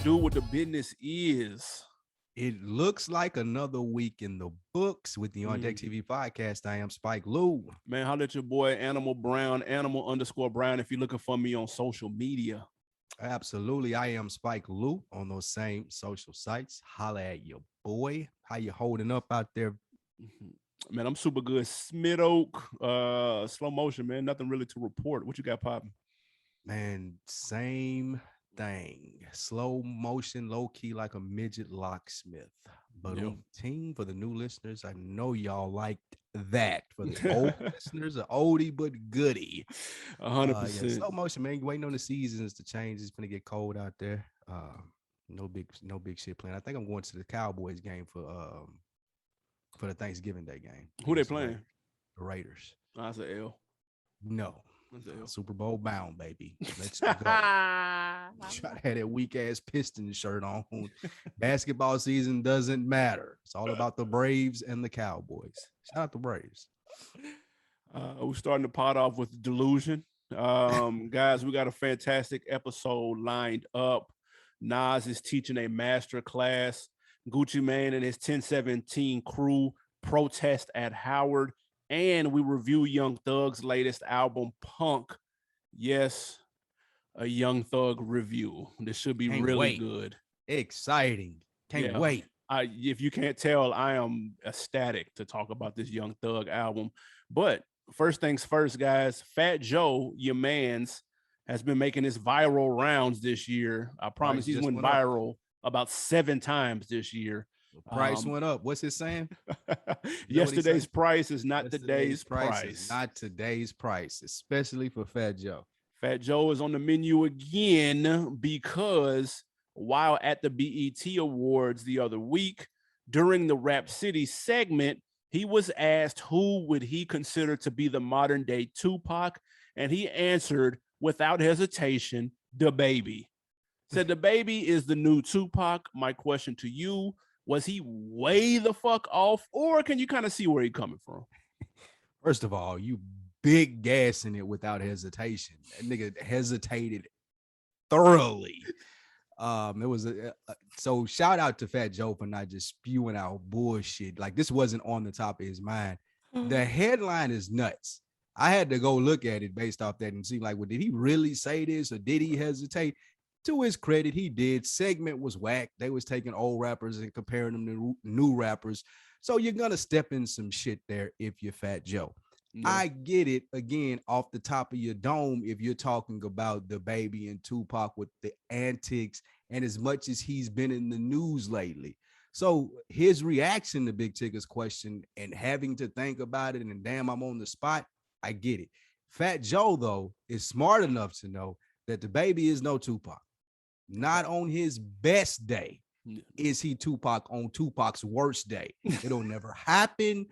do what the business is. It looks like another week in the books with the On Deck TV podcast. I am Spike Lou. Man, holla at your boy Animal Brown, Animal_Brown, if you're looking for me on social media. Absolutely. I am Spike Lou on those same social sites. Holla at your boy. How you holding up out there? Man, I'm super good. Smith Oak, slow motion, man. Nothing really to report. What you got popping? Man, same thing. Slow motion, low key, like a midget locksmith. But team, for the new listeners, I know y'all liked that. For the old listeners, a oldie but goodie. 100%. Slow motion, man. You waiting on the seasons to change. It's gonna get cold out there. No big shit playing. I think I'm going to the Cowboys game for the Thanksgiving Day game. Who they playing? The Raiders. That's an L. No. Super Bowl bound, baby. Let's go. Try to have that weak ass Pistons shirt on. Basketball season doesn't matter. It's all about the Braves and the Cowboys. Shout out the Braves. We're starting the pod off with Delusion. Guys, we got a fantastic episode lined up. Nas is teaching a master class. Gucci Mane and his 1017 crew protest at Howard. And we review Young Thug's latest album, Punk. Yes, a Young Thug review. This should be really good. Exciting. Can't wait. If you can't tell, I am ecstatic to talk about this Young Thug album. But first things first, guys, Fat Joe, your mans, has been making his viral rounds this year. I promise he's went viral about 7 times this year. Price went up. What's it saying? Yesterday's price is not today's price. Not today's price, especially for Fat Joe. Fat Joe is on the menu again because while at the BET Awards the other week, during the Rap City segment, he was asked who would he consider to be the modern day Tupac, and he answered without hesitation, Dababy. Said Dababy is the new Tupac. My question to you, was he way the fuck off, or can you kind of see where he's coming from? First of all, you big gassing it without hesitation. That nigga hesitated thoroughly. It was so shout out to Fat Joe for not just spewing out bullshit. Like, this wasn't on the top of his mind. The headline is nuts. I had to go look at it based off that and see, like, well, did he really say this or did he hesitate? To his credit, he did. Segment was whack. They was taking old rappers and comparing them to new rappers. So you're going to step in some shit there if you're Fat Joe. Yeah. I get it, again, off the top of your dome, if you're talking about Dababy and Tupac with the antics and as much as he's been in the news lately. So his reaction to Big Tigger's question and having to think about it and damn, I'm on the spot, I get it. Fat Joe, though, is smart enough to know that Dababy is no Tupac. Not on his best day is he Tupac on Tupac's worst day. It'll never happen.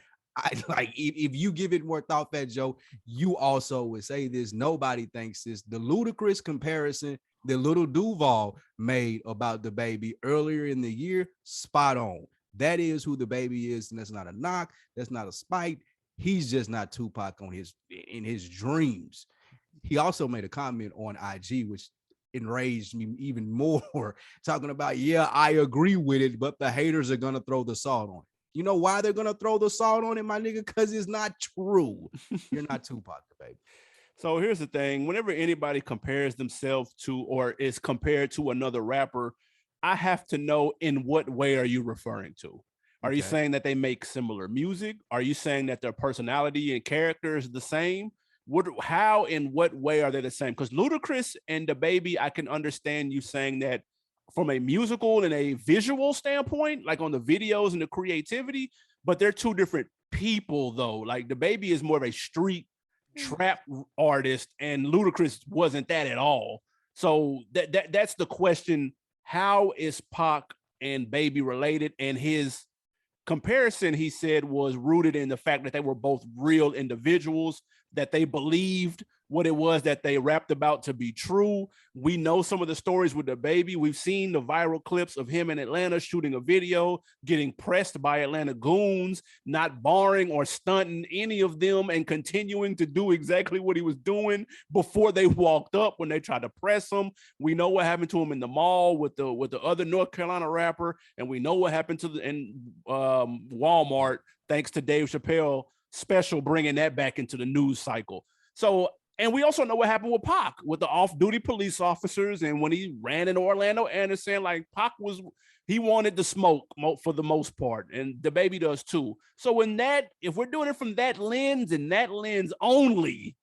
If you give it more thought, Fat Joe, you also would say this. Nobody thinks this. The ludicrous comparison that Little Duval made about Dababy earlier in the year, spot on. That is who Dababy is, and that's not a knock. That's not a spite. He's just not Tupac in his dreams. He also made a comment on IG, which enraged me even more, talking about, yeah, I agree with it, but the haters are gonna throw the salt on it. You know why they're gonna throw the salt on it, my nigga? Because it's not true. You're not Tupac, baby. So here's the thing: whenever anybody compares themselves to or is compared to another rapper, I have to know, in what way are you referring to? Are you saying that they make similar music? Are you saying that their personality and character is the same? How, in what way are they the same? Because Ludacris and Dababy, I can understand you saying that from a musical and a visual standpoint, like on the videos and the creativity, but they're two different people, though. Like, Dababy is more of a street trap artist, and Ludacris wasn't that at all. So that's the question. How is Pac and Baby related? And his comparison, he said, was rooted in the fact that they were both real individuals, that they believed what it was that they rapped about to be true. We know some of the stories with Dababy. We've seen the viral clips of him in Atlanta shooting a video, getting pressed by Atlanta goons, not barring or stunting any of them, and continuing to do exactly what he was doing before they walked up when they tried to press him. We know what happened to him in the mall with the other North Carolina rapper, and we know what happened to Walmart, thanks to Dave Chappelle special bringing that back into the news cycle. So, and we also know what happened with Pac, with the off-duty police officers, and when he ran into Orlando Anderson, like Pac he wanted the smoke for the most part, and Dababy does too. So if we're doing it from that lens and that lens only,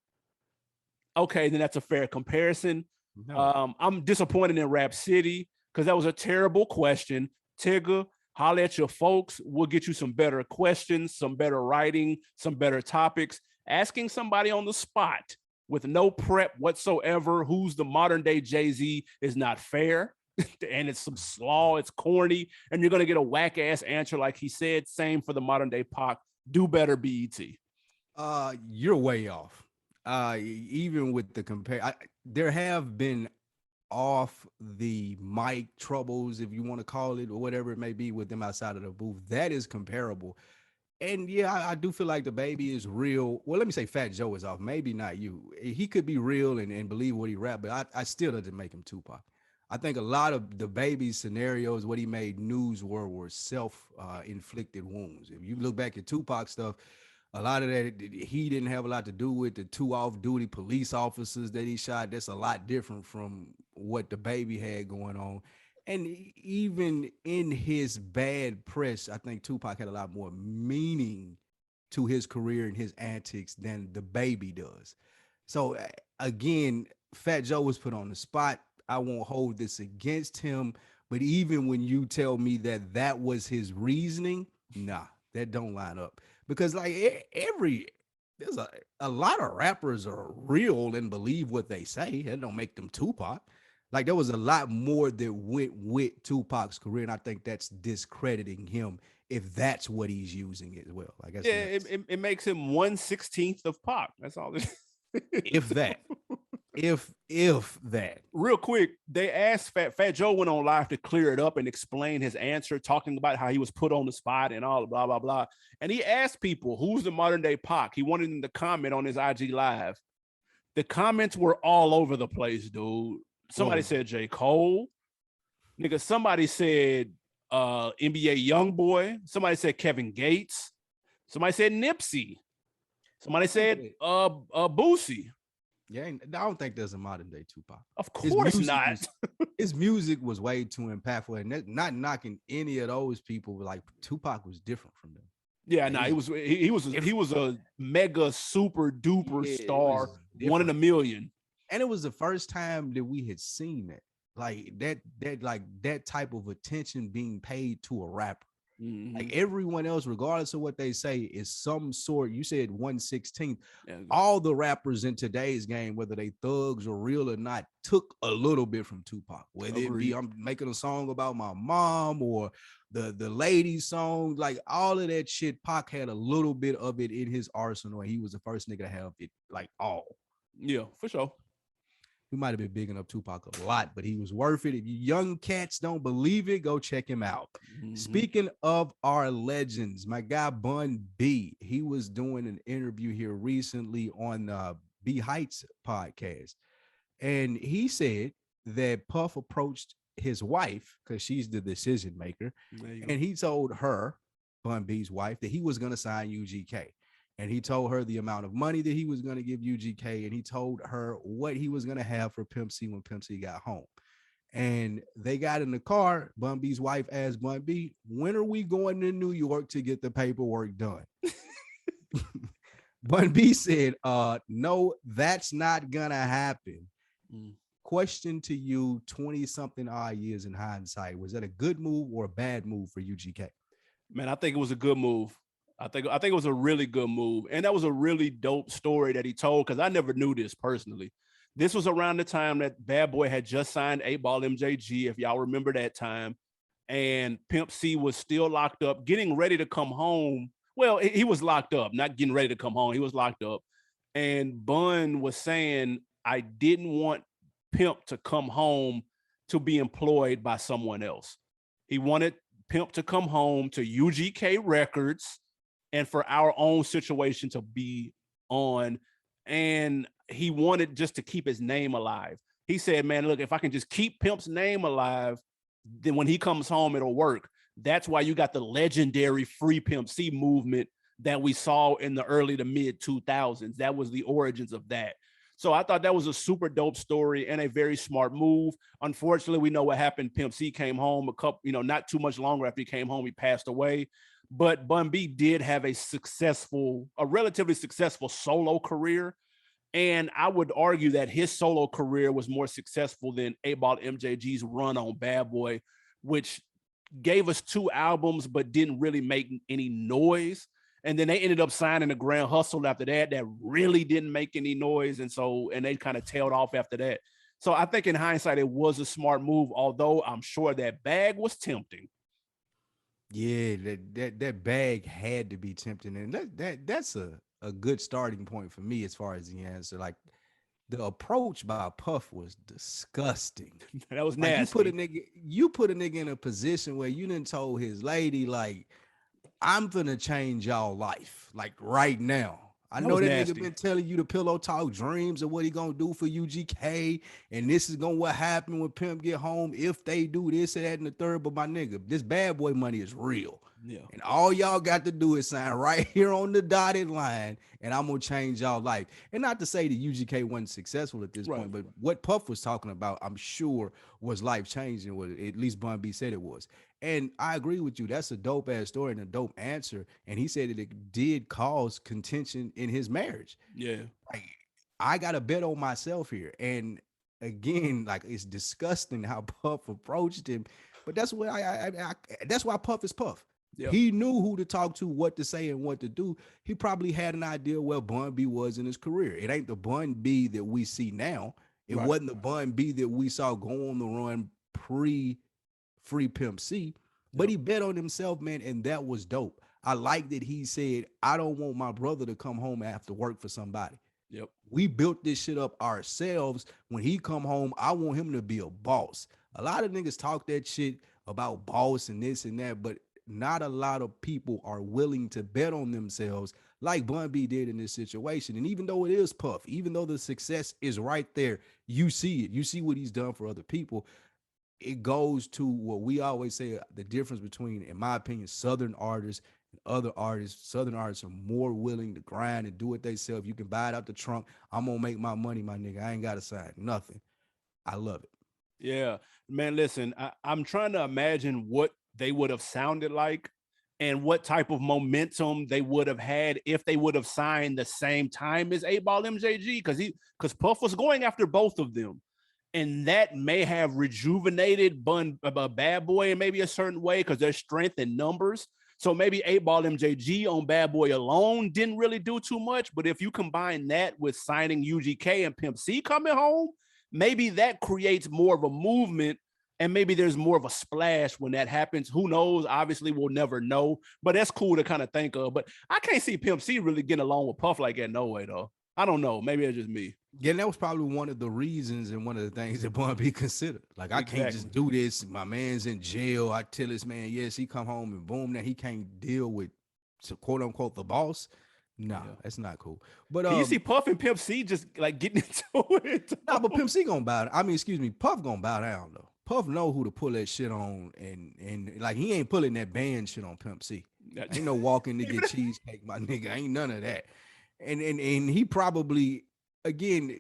okay, then that's a fair comparison. No. I'm disappointed in Rap City because that was a terrible question. Tigger, holler at your folks. We'll get you some better questions, some better writing, some better topics. Asking somebody on the spot with no prep whatsoever who's the modern day Jay-Z is not fair. And it's some slaw, it's corny, and you're going to get a whack ass answer like he said. Same for the modern day Pac. Do better, BET. You're way off. Even with the there have been off the mic troubles, if you want to call it, or whatever it may be, with them outside of the booth. That is comparable. And yeah, I do feel like Dababy is real. Well, let me say Fat Joe is off. Maybe not you. He could be real and believe what he rap, but I still doesn't make him Tupac. I think a lot of Dababy's scenarios, what he made news were self-inflicted wounds. If you look back at Tupac stuff, a lot of that he didn't have a lot to do with. The 2 off-duty police officers that he shot, that's a lot different from what Dababy had going on. And even in his bad press, I think Tupac had a lot more meaning to his career and his antics than Dababy does. So again, Fat Joe was put on the spot. I won't hold this against him, but even when you tell me that that was his reasoning, nah, that don't line up. Because like there's a lot of rappers are real and believe what they say. That don't make them Tupac. Like there was a lot more that went with Tupac's career, and I think that's discrediting him if that's what he's using as well. I guess it makes him 1/16 of Pac. That's all. If that. If that. Real quick, they asked Fat Joe went on live to clear it up and explain his answer, talking about how he was put on the spot and all blah blah blah. And he asked people, "Who's the modern day Pac?" He wanted them to comment on his IG live. The comments were all over the place, dude. Somebody said J. Cole, nigga. Somebody said NBA YoungBoy. Somebody said Kevin Gates. Somebody said Nipsey. Somebody said Boosie. Yeah, I don't think there's a modern day Tupac. Of course not. His music was way too impactful, and not knocking any of those people, but like Tupac was different from them. Yeah, no, he was a mega super duper star, one in a million. And it was the first time that we had seen that. Like that type of attention being paid to a rapper. Mm-hmm. Like everyone else, regardless of what they say, is some sort. You said 1/16. Yeah. All the rappers in today's game, whether they thugs or real or not, took a little bit from Tupac. Whether it be I'm making a song about my mom or the ladies song, like all of that shit, Pac had a little bit of it in his arsenal. And he was the first nigga to have it like all. Yeah, for sure. We might have been bigging up Tupac a lot, but he was worth it. If you young cats don't believe it, go check him out. Mm-hmm. Speaking of our legends, my guy Bun B, he was doing an interview here recently on B Heights podcast. And he said that Puff approached his wife, because she's the decision maker. And he told her, Bun B's wife, that he was going to sign UGK. And he told her the amount of money that he was going to give UGK, and he told her what he was going to have for Pimp C when Pimp C got home. And they got in the car. Bun B's wife asked Bun B, when are we going to New York to get the paperwork done? Bun B said, no, that's not going to happen. Question to you, 20-something odd years in hindsight, was that a good move or a bad move for UGK? Man, I think it was a good move. I think it was a really good move. And that was a really dope story that he told, because I never knew this personally. This was around the time that Bad Boy had just signed 8-Ball MJG, if y'all remember that time. And Pimp C was still locked up, getting ready to come home. Well, he was locked up, not getting ready to come home. He was locked up. and Bun was saying, I didn't want Pimp to come home to be employed by someone else. He wanted Pimp to come home to UGK Records and for our own situation to be on. And he wanted just to keep his name alive. He said, man, look, if I can just keep Pimp's name alive, then when he comes home, it'll work. That's why you got the legendary Free Pimp C movement that we saw in the early to mid 2000s. That was the origins of that. So I thought that was a super dope story and a very smart move. Unfortunately, we know what happened. Pimp C came home a couple, not too much longer after he came home, he passed away. But Bun B did have a relatively successful solo career. And I would argue that his solo career was more successful than 8-Ball MJG's run on Bad Boy, which gave us 2 albums, but didn't really make any noise. And then they ended up signing a Grand Hustle after that really didn't make any noise. And they kind of tailed off after that. So I think in hindsight, it was a smart move, although I'm sure that bag was tempting. Yeah, that bag had to be tempting. And that's a good starting point for me as far as the answer. Like, the approach by Puff was disgusting. That was like nasty. You put a nigga in a position where you didn't told his lady, like, I'm gonna change y'all life, like right now. I That know was that nigga nasty. been telling you the pillow talk dreams of what he gonna do for UGK, and this is gonna what happen when Pimp get home if they do this and that and the third. But my nigga, this Bad Boy money is real. Yeah. And all y'all got to do is sign right here on the dotted line, and I'm gonna change y'all life. And not to say that UGK wasn't successful at this Right. point, but what Puff was talking about, I'm sure, was life changing. What at least Bun B said it was. And I agree with you. That's a dope ass story and a dope answer. And he said that it did cause contention in his marriage. Yeah. Like, I got to bet on myself here. And again, like, it's disgusting how Puff approached him. But that's what that's why Puff is Puff. Yeah. He knew who to talk to, what to say, and what to do. He probably had an idea where Bun B was in his career. It ain't the Bun B that we see now. It Right. wasn't the Bun B that we saw go on the run pre Free Pimp C, but Yep. he bet on himself, man, and that was dope. I like that he said, I don't want my brother to come home and have to work for somebody. Yep. We built this shit up ourselves. When he come home, I want him to be a boss. A lot of niggas talk that shit about boss and this and that, but not a lot of people are willing to bet on themselves like Bun B did in this situation. And even though it is Puff, even though the success is right there, you see it. You see what he's done for other people. It goes to what we always say, the difference between, in my opinion, Southern artists and other artists. Southern artists are more willing to grind and do it themselves. You can buy it out the trunk. I'm gonna make my money, my nigga. I ain't gotta sign nothing. I love it. Yeah, man. Listen, I'm trying to imagine what they would have sounded like and what type of momentum they would have had if they would have signed the same time as 8-Ball MJG, because Puff was going after both of them. And that may have rejuvenated Bad Boy in maybe a certain way because there's strength in numbers. So maybe 8-Ball MJG on Bad Boy alone didn't really do too much. But if you combine that with signing UGK and Pimp C coming home, maybe that creates more of a movement and maybe there's more of a splash when that happens. Who knows? Obviously, we'll never know, but that's cool to kind of think of. But I can't see Pimp C really getting along with Puff like that. No way, though. I don't know. Maybe it's just me. Yeah, and that was probably one of the reasons and one of the things that Bun B considered. Like, I can't just do this. My man's in jail. I tell this man, yes, he come home and boom, that he can't deal with, so quote unquote, the boss. Nah, Yeah. that's not cool. But Can you see Puff and Pimp C just like getting into it? nah, but Pimp C gonna bow down. I mean, excuse me, Puff gonna bow down though. Puff know who to pull that shit on, and like, he ain't pulling that band shit on Pimp C. Ain't no walking to get cheesecake, my nigga. Ain't none of that. And he probably, again,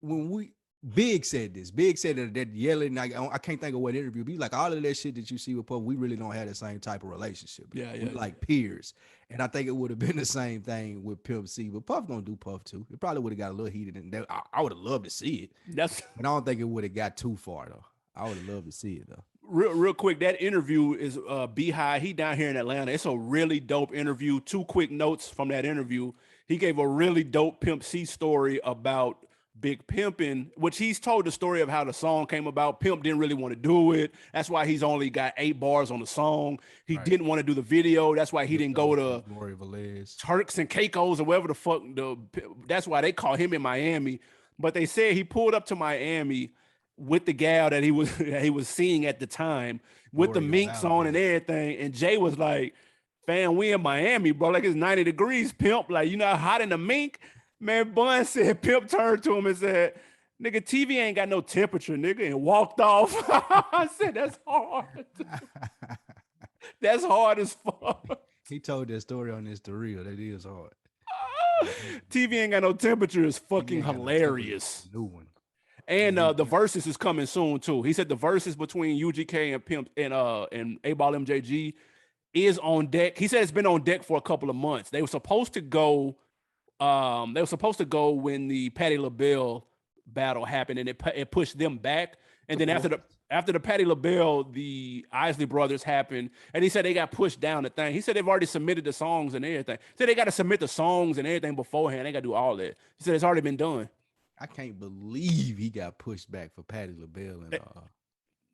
when we Big said this. Big said that yelling. I can't think of what interview. Be like, all of that shit that you see with Puff, we really don't have the same type of relationship. Yeah, we like peers. And I think it would have been the same thing with Pimp C. But Puff gonna do Puff too. It probably would have got a little heated, and I would have loved to see it. But I don't think it would have got too far though. I would have loved to see it though. Real quick. That interview is Beehive. He down here in Atlanta. It's a really dope interview. 2 quick notes from that interview. He gave a really dope Pimp C story about Big Pimpin', which he's told the story of how the song came about. Pimp didn't really want to do it. That's why he's only got 8 bars on the song. He Right. didn't want to do the video. That's why he Flipped didn't go over to Glory Velez. Turks and Caicos or wherever the fuck. That's why they call him in Miami. But they said he pulled up to Miami with the gal that he was seeing at the time with the Gloria minks on and Valdez. everything. And Jay was like, "Fam, we in Miami, bro. Like it's 90 degrees, pimp. Like you know how hot in the mink." Man, Bun said, Pimp turned to him and said, "Nigga, TV ain't got no temperature, nigga," and walked off. I said, "That's hard. That's hard as fuck." He told that story on this The Real. That is hard. TV ain't got no temperature is He fucking ain't got no temperature. hilarious. New one. And the verses is coming soon too. He said the verses between UGK and Pimp and A Ball MJG is on deck. He said it's been on deck for a couple of months. They were supposed to go. They were supposed to go when the Patti LaBelle battle happened, and it pushed them back. And then after the Patti LaBelle, the Isley Brothers happened, and he said they got pushed down the thing. He said they've already submitted the songs and everything. He said they got to submit the songs and everything beforehand. They got to do all that. He said it's already been done. I can't believe he got pushed back for Patti LaBelle and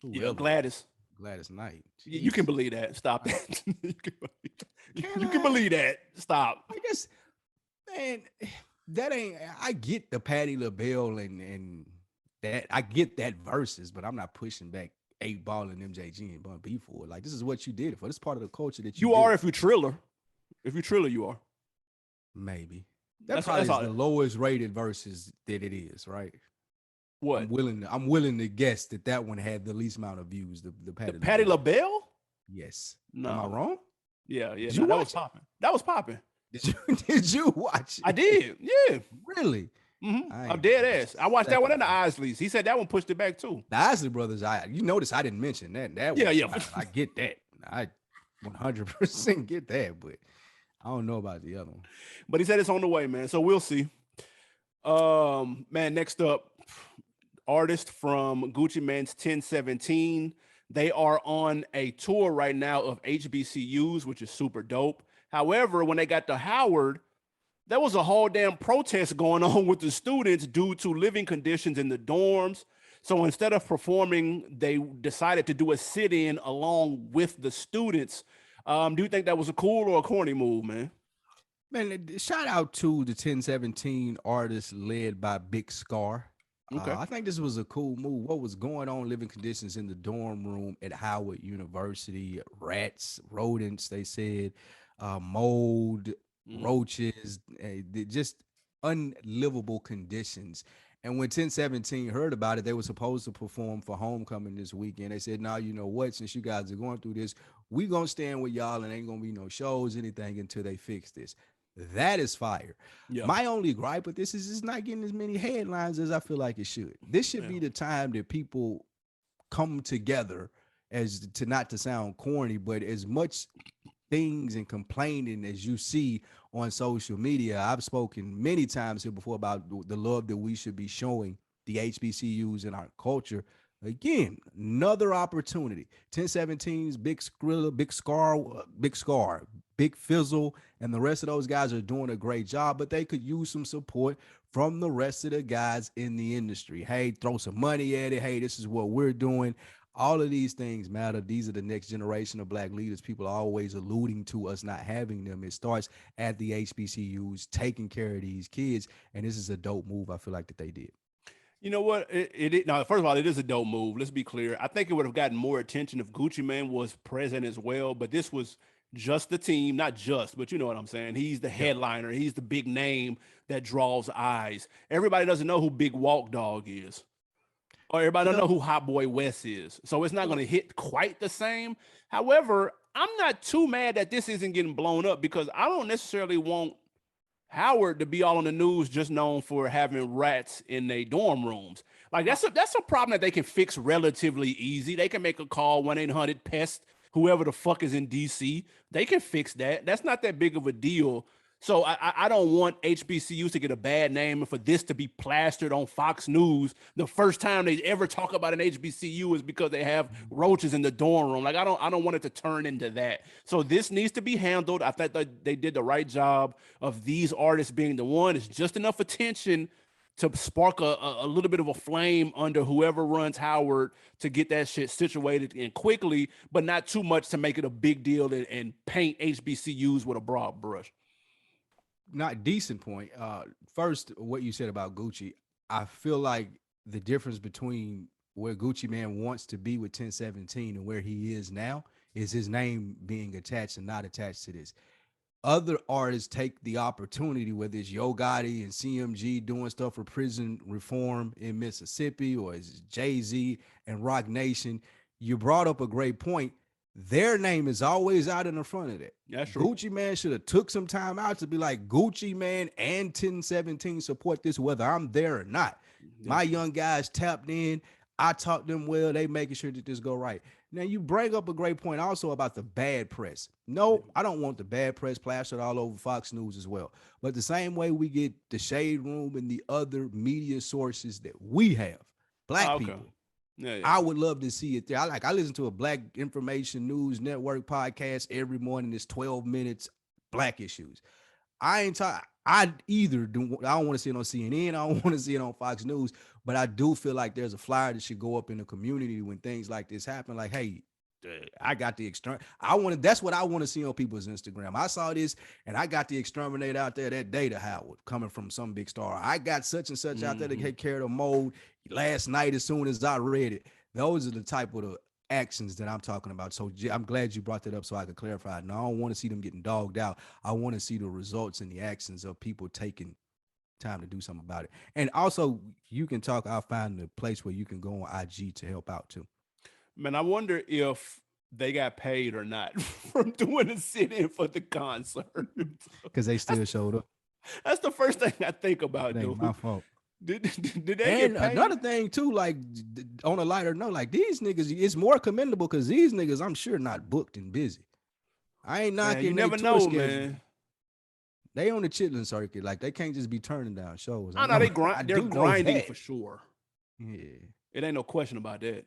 Yeah, Gladys. Gladys Knight. You can believe that. Stop that. You can believe that. Stop. I guess, man, that ain't. I get the Patti LaBelle and that. I get that verses, but I'm not pushing back 8 Ball and MJG and Bun B for it. Like this is what you did it for. This is part of the culture that you are if you Triller. If you Triller, you are. Maybe. That probably is the lowest rated verses that it is, right? What? I'm willing to guess that one had the least amount of views. The Patti LaBelle? Yes. No. Am I wrong? Yeah. Did you that watch was popping. That was popping. Did you watch it? I did. Yeah. Really? Mm-hmm. I'm dead ass. I watched that one in the Isleys. He said that one pushed it back too. The Isley Brothers. You notice I didn't mention that. Yeah. I get that. I 100% get that, but I don't know about the other one. But he said it's on the way, man. So we'll see. Man, next up, artist from Gucci Mane's 1017. They are on a tour right now of HBCUs, which is super dope. However, when they got to Howard, there was a whole damn protest going on with the students due to living conditions in the dorms. So instead of performing, they decided to do a sit-in along with the students. Do you think that was a cool or a corny move, man? Man, shout out to the 1017 artists led by Big Scar. Okay. I think this was a cool move. What was going on, living conditions in the dorm room at Howard University, rats, rodents, they said, mold, roaches, just unlivable conditions. And when 1017 heard about it, they were supposed to perform for homecoming this weekend. They said, "Now, you know what? Since you guys are going through this, we gonna stand with y'all, and ain't gonna be no shows, anything until they fix this." That is fire. Yeah. My only gripe with this is it's not getting as many headlines as I feel like it should. This should be the time that people come together, as to not to sound corny, but as much things and complaining as you see on social media. I've spoken many times here before about the love that we should be showing the HBCUs in our culture. Again, another opportunity. 1017's Big Skrilla, Big Scar, Big Fizzle, and the rest of those guys are doing a great job, but they could use some support from the rest of the guys in the industry. Hey, throw some money at it. Hey, this is what we're doing. All of these things matter. These are the next generation of Black leaders. People are always alluding to us not having them. It starts at the HBCUs, taking care of these kids, and this is a dope move I feel like that they did. You know what? Now, first of all, it is a dope move. Let's be clear. I think it would have gotten more attention if Gucci Mane was present as well, but this was just the team, not just, but you know what I'm saying? He's the headliner. He's the big name that draws eyes. Everybody doesn't know who Big Walk Dog is. Or everybody don't know who Hot Boy West is. So it's not going to hit quite the same. However, I'm not too mad that this isn't getting blown up because I don't necessarily want Howard to be all on the news just known for having rats in their dorm rooms. Like that's a problem that they can fix relatively easy. They can make a call 1-800-PEST, whoever the fuck is in DC. They can fix that. That's not that big of a deal. So I don't want HBCUs to get a bad name and for this to be plastered on Fox News. The first time they ever talk about an HBCU is because they have roaches in the dorm room. Like I don't want it to turn into that. So this needs to be handled. I thought that they did the right job of these artists being the one. It's just enough attention to spark a little bit of a flame under whoever runs Howard to get that shit situated and quickly, but not too much to make it a big deal and paint HBCUs with a broad brush. Not decent point. First, what you said about Gucci, I feel like the difference between where Gucci Man wants to be with 1017 and where he is now is his name being attached and not attached to this. Other artists take the opportunity, whether it's Yo Gotti and CMG doing stuff for prison reform in Mississippi, or it's Jay-Z and Rock Nation. You brought up a great point. Their name is always out in the front of that. That's true. Gucci Man should have took some time out to be like, Gucci Man and 1017 support this, whether I'm there or not. My young guys tapped in. I taught them well. They making sure that this go right. Now, you bring up a great point also about the bad press. No, I don't want the bad press plastered all over Fox News as well. But the same way we get the Shade Room and the other media sources that we have, black people, I would love to see it there. I listen to a Black Information News Network podcast every morning. It's 12 minutes, Black issues. I don't want to see it on CNN. I don't want to see it on Fox News, but I do feel like there's a flyer that should go up in the community when things like this happen. Like, hey, I got the that's what I want to see on people's Instagram. I saw this and I got the exterminator out there that data Howard coming from some big star. I got such and such out there to take care of the mold last night as soon as I read it. Those are the type of the actions that I'm talking about. So I'm glad you brought that up so I could clarify. No, I don't want to see them getting dogged out. I want to see the results and the actions of people taking time to do something about it. And also, you can talk. I'll find the place where you can go on IG to help out too. Man, I wonder if they got paid or not from doing a sit-in for the concert. Because they still showed up. That's the first thing I think about. It ain't my fault. Did they and get paid? Another thing too, like on a lighter note, like these niggas, it's more commendable because these niggas, I'm sure, not booked and busy. I ain't knocking. You never know, man. They on the chitlin circuit, like they can't just be turning down shows. I know they're grinding for sure. Yeah, it ain't no question about that.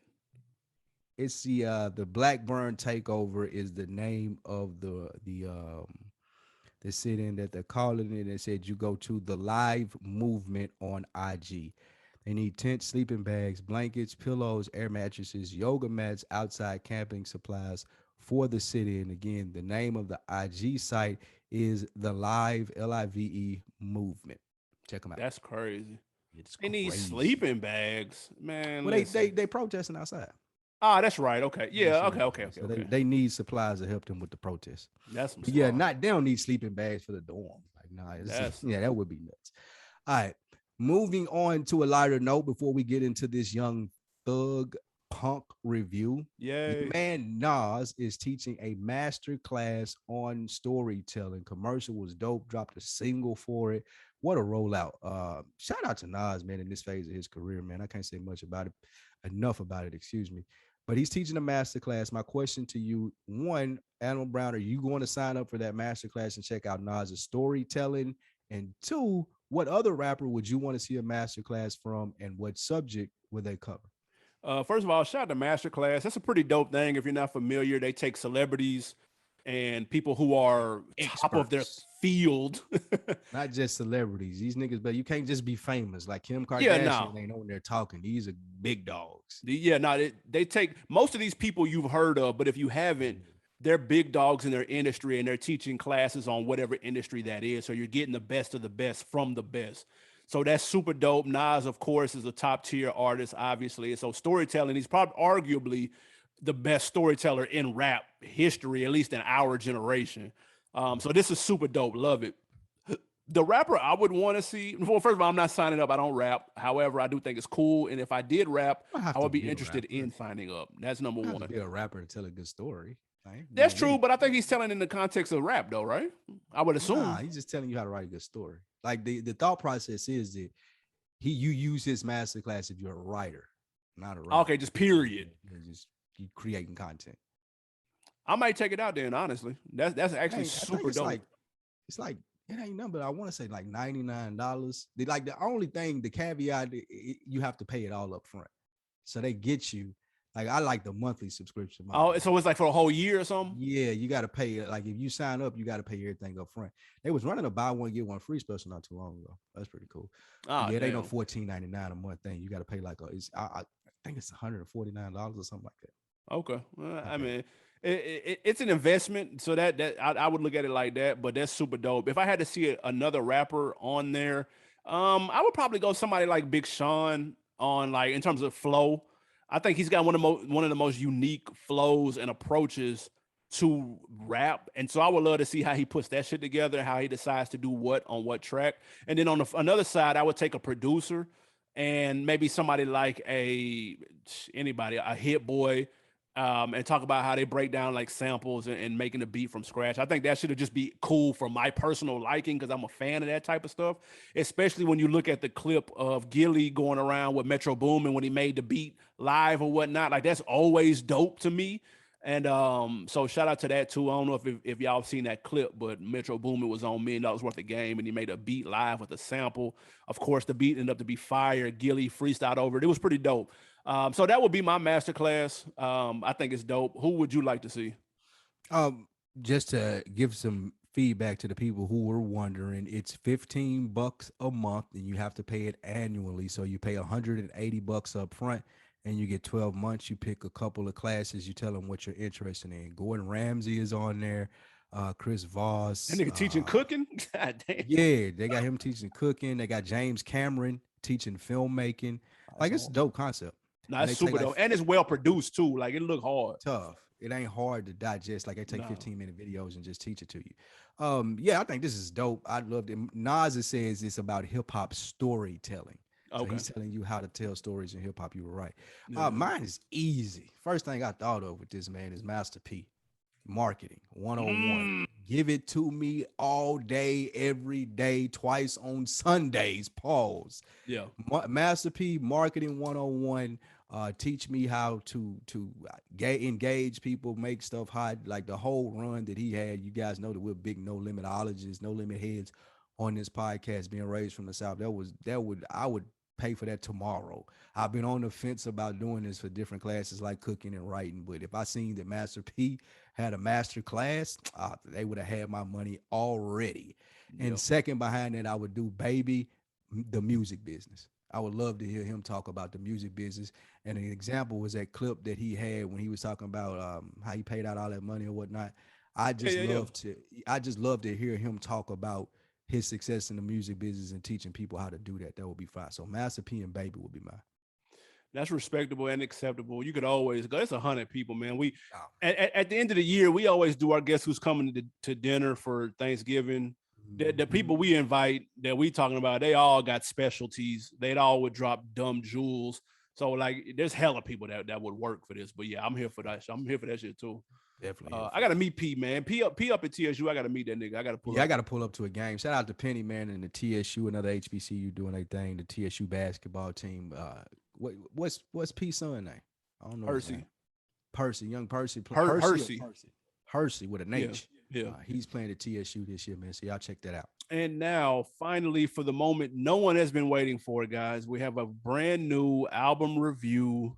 It's the Blackburn Takeover is the name of the sit-in that they're calling it. They said you go to the live movement on IG. They need tents, sleeping bags, blankets, pillows, air mattresses, yoga mats, outside camping supplies for the sit-in. Again, the name of the IG site is the Live LIVE movement. Check them out. That's crazy. They need sleeping bags, man. Well, they protesting outside. Ah, that's right. Okay. Yeah. Okay. So they need supplies to help them with the protest. That's they don't need sleeping bags for the dorm. Like, that would be nuts. All right. Moving on to a lighter note before we get into this Young Thug Punk review. Yeah. Man, Nas is teaching a master class on storytelling. Commercial was dope. Dropped a single for it. What a rollout. Shout out to Nas, man, in this phase of his career, man. I can't say much about it. Enough about it, excuse me. But he's teaching a master class. My question to you, one, Animal Brown, are you going to sign up for that master class and check out Nas's storytelling? And two, what other rapper would you want to see a master class from, and what subject would they cover? First of all, shout out to Masterclass. That's a pretty dope thing. If you're not familiar, they take celebrities and people who are top of their field. Not just celebrities. These niggas, but you can't just be famous. Like Kim Kardashian ain't on there talking. These are big dogs. They take most of these people you've heard of, but if you haven't, they're big dogs in their industry and they're teaching classes on whatever industry that is. So you're getting the best of the best from the best. So that's super dope. Nas, of course, is a top tier artist, obviously. And so storytelling, he's probably arguably the best storyteller in rap history, at least in our generation. So this is super dope. Love it. The rapper I would want to see, well, first of all, I'm not signing up. I don't rap. However, I do think it's cool. And if I did rap, I would be interested in signing up. That's number one. To be a rapper to tell a good story. Right? That's true, but I think he's telling in the context of rap, though, right? I would assume. He's just telling you how to write a good story. Like the thought process is that you use his masterclass if you're a writer, not a rapper. Okay, just period. You creating content. I might take it out then, honestly. That's actually super dope. It's like it ain't nothing, but I want to say like $99. The only thing, the caveat, you have to pay it all up front. So they get you Like I like the monthly subscription model. Oh, so it's like for a whole year or something? Yeah, you got to pay. Like if you sign up, you got to pay everything up front. They was running a buy one get one free special not too long ago. That's pretty cool. But Ah, yeah, it ain't no damn. $14.99 a month thing. You got to pay like I think it's $149 or something like that. Okay. Well, Not I bad. mean, it's an investment, so that I would look at it like that. But that's super dope. If I had to see another rapper on there, I would probably go somebody like Big Sean on like in terms of flow. I think he's got one of the most unique flows and approaches to rap, and so I would love to see how he puts that shit together, how he decides to do what on what track. And then on another side, I would take a producer and maybe somebody like a Hit Boy, and talk about how they break down like samples and making a beat from scratch. I think that should just be cool for my personal liking because I'm a fan of that type of stuff. Especially when you look at the clip of Gilly going around with Metro Boomin when he made the beat live or whatnot. Like that's always dope to me. And so shout out to that too. I don't know if y'all have seen that clip, but Metro Boomin was on $1 million worth of game and he made a beat live with a sample. Of course, the beat ended up to be fire. Gilly freestyled over it. It was pretty dope. So that would be my masterclass. I think it's dope. Who would you like to see? Um, just to give some feedback to the people who were wondering, it's $15 a month, and you have to pay it annually. So you pay $180 up front, and you get 12 months. You pick a couple of classes. You tell them what you're interested in. Gordon Ramsay is on there. Chris That Voss. nigga teaching cooking? God damn. Yeah, they got him teaching cooking. They got James Cameron teaching filmmaking. That's Like it's a all. dope concept, No, and it's they take super like dope. And it's well produced too. Like it look hard. tough. It ain't hard to digest. Like they take No. 15-minute videos and just teach it to you. Yeah, I think this is dope. I loved it. Nas says it's about hip hop storytelling. So Okay. he's telling you how to tell stories in hip hop. You were right. Yeah. Mine is easy. First thing I thought of with this man is Master P. Marketing 101. Mm, Give it to me all day, every day, twice on Sundays. Pause. yeah. Master P Marketing 101. Teach me how to engage people, make stuff hot. Like the whole run that he had. You guys know that we're big no limitologists, no limit heads on this podcast, being raised from the South. I would pay for that tomorrow. I've been on the fence about doing this for different classes like cooking and writing, but if I seen that Master P had a master class, they would have had my money already. And Yeah. second behind that, I would do Baby, the music business. I would love to hear him talk about the music business. And an example was that clip that he had when he was talking about how he paid out all that money or whatnot. I Yeah. just Yeah. Yeah. love to I just love to hear him talk about his success in the music business and teaching people how to do that. That would be fine. So Master P and Baby would be mine. That's respectable and acceptable. You could always go. It's 100 people, man. We Oh. at the end of the year, we always do our guess who's coming to dinner for Thanksgiving. The Mhm. people we invite that we talking about, they all got specialties. They'd all would drop dumb jewels. So like, there's hella people that would work for this. But yeah, I'm here for that. I'm here for that shit too. Definitely here I for gotta it. meet P, man. P up at TSU. I gotta meet that nigga. I gotta pull Yeah, I up. got to pull up to a game. Shout out to Penny, man, and the TSU, another HBCU doing their thing. The TSU basketball team. What's P's son name? I don't know his name. Percy. Percy, young Percy, Percy or Hersey. Percy, Hersey with an Yeah. H. Yeah. He's playing at TSU this year, man. So y'all check that out. And now, finally, for the moment no one has been waiting for, guys, we have a brand new album review.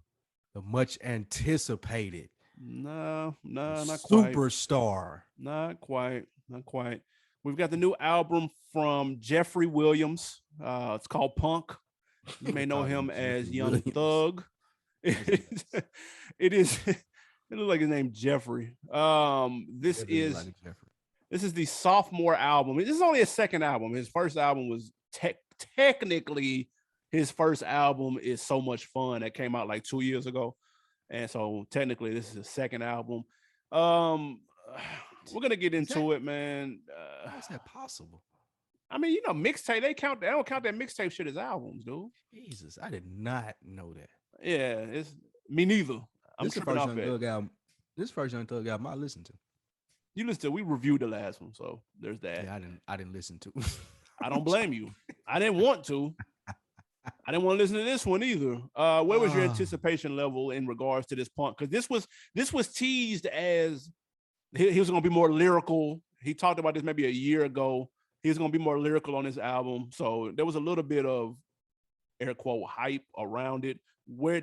The much anticipated No, not quite. superstar. Not quite. Not quite. We've got the new album from Jeffrey Williams. It's called Punk. You may know Call him as Jeffrey Young Williams. Thug. It is. It looks like his name Jeffrey. This Definitely is like Jeffrey. this is the sophomore album. This is only his second album. His first album was technically his first album is So Much Fun that came out like 2 years ago. And so technically this is his second album. We're gonna get into it, man. How is that possible? I mean, mixtape, they don't count that mixtape shit as albums, dude. Jesus, I did not know that. Yeah, it's me neither. I'm This is the tripping first off Young that. Thug album. This first Young Thug album I listened to. You listen to, we reviewed the last one, so there's that. Yeah, I didn't listen to. I don't blame you. I didn't want to. I didn't want to listen to this one either. Where was your anticipation level in regards to this Punk? Because this was teased as he was going to be more lyrical. He talked about this maybe a year ago. He was going to be more lyrical on this album. So there was a little bit of air quote hype around it. Where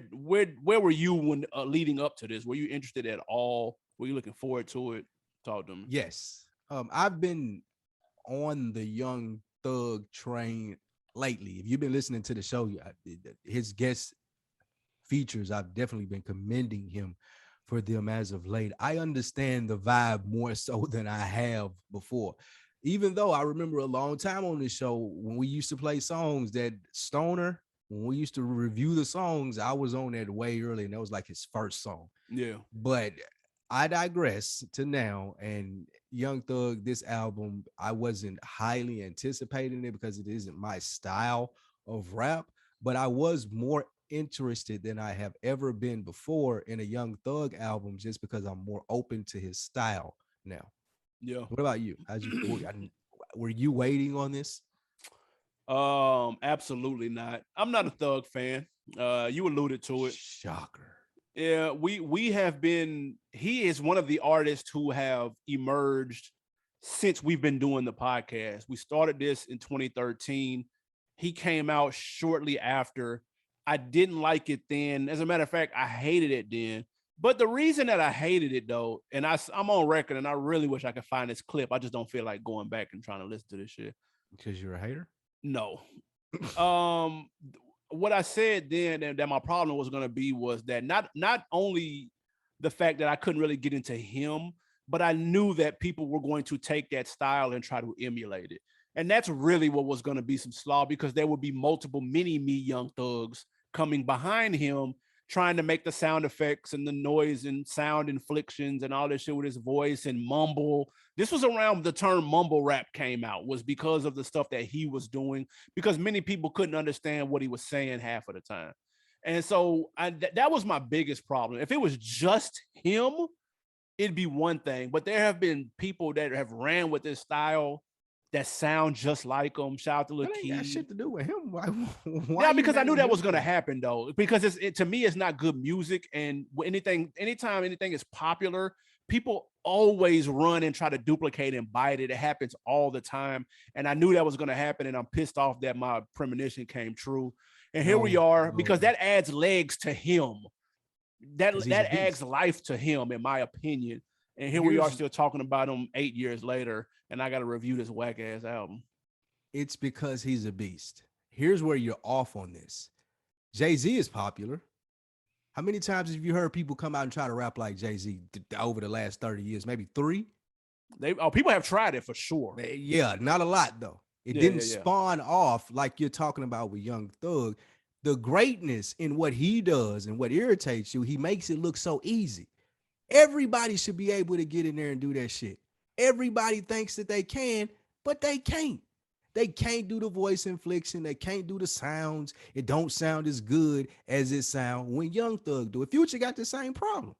were you when leading up to this? Were you interested at all? Were you looking forward to it? Talk to me. Yes. I've been on the Young Thug train lately. If you've been listening to the show, his guest features, I've definitely been commending him for them as of late. I understand the vibe more so than I have before. Even though I remember a long time on this show when we used to play songs that Stoner, when we used to review the songs, I was on that way early, and that was like his first song. Yeah. But I digress to now. And Young Thug, this album, I wasn't highly anticipating it because it isn't my style of rap, but I was more interested than I have ever been before in a Young Thug album just because I'm more open to his style now. Yeah. What about you? Were you waiting on this? Absolutely not. I'm not a Thug fan. You alluded to it. Shocker. Yeah, we have been. He is one of the artists who have emerged since we've been doing the podcast. We started this in 2013. He came out shortly after. I didn't like it then. As a matter of fact, I hated it then. But the reason that I hated it though, and I'm on record, and I really wish I could find this clip. I just don't feel like going back and trying to listen to this shit. Because you're a hater? No. um what I said then that my problem was going to be was that not only the fact that I couldn't really get into him, but I knew that people were going to take that style and try to emulate it. And that's really what was going to be some slaw, because there would be multiple mini me Young Thugs coming behind him trying to make the sound effects and the noise and sound inflections and all this shit with his voice and mumble. This was around the term mumble rap came out, was because of the stuff that he was doing, because many people couldn't understand what he was saying half of the time. And so that was my biggest problem. If it was just him, it'd be one thing, but there have been people that have ran with this style that sound just like him. Shout out to Lil Key. Got shit to do with him. Why yeah, because I knew that was going to happen though. Because to me, it's not good music, and anytime anything is popular, people always run and try to duplicate and bite it. It happens all the time, and I knew that was going to happen, and I'm pissed off that my premonition came true. And here we are, because that adds legs to him. That adds life to him, in my opinion. And here we are still talking about him 8 years later, and I got to review this whack ass album. It's because he's a beast. Here's where you're off on this. Jay-Z is popular. How many times have you heard people come out and try to rap like Jay-Z over the last 30 years? Maybe 3? People have tried it for sure. Yeah, not a lot though. It didn't spawn off like you're talking about with Young Thug. The greatness in what he does and what irritates you, he makes it look so easy. Everybody should be able to get in there and do that shit. Everybody thinks that they can, but they can't. They can't do the voice inflection. They can't do the sounds. It don't sound as good as it sound when Young Thug do it. Future got the same problem.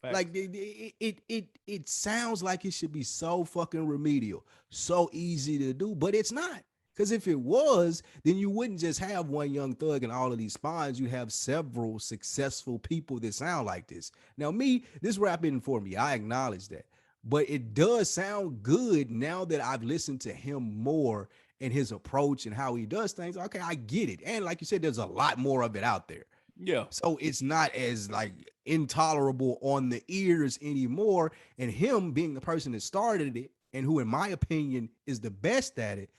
Fact. Like it sounds like it should be so fucking remedial, so easy to do, but it's not. Because if it was, then you wouldn't just have one Young Thug and all of these spawns. You have several successful people that sound like this. Now, this rap isn't for me. I acknowledge that. But it does sound good now that I've listened to him more and his approach and how he does things. Okay, I get it. And like you said, there's a lot more of it out there. Yeah. So it's not as like intolerable on the ears anymore. And him being the person that started it and who, in my opinion, is the best at it,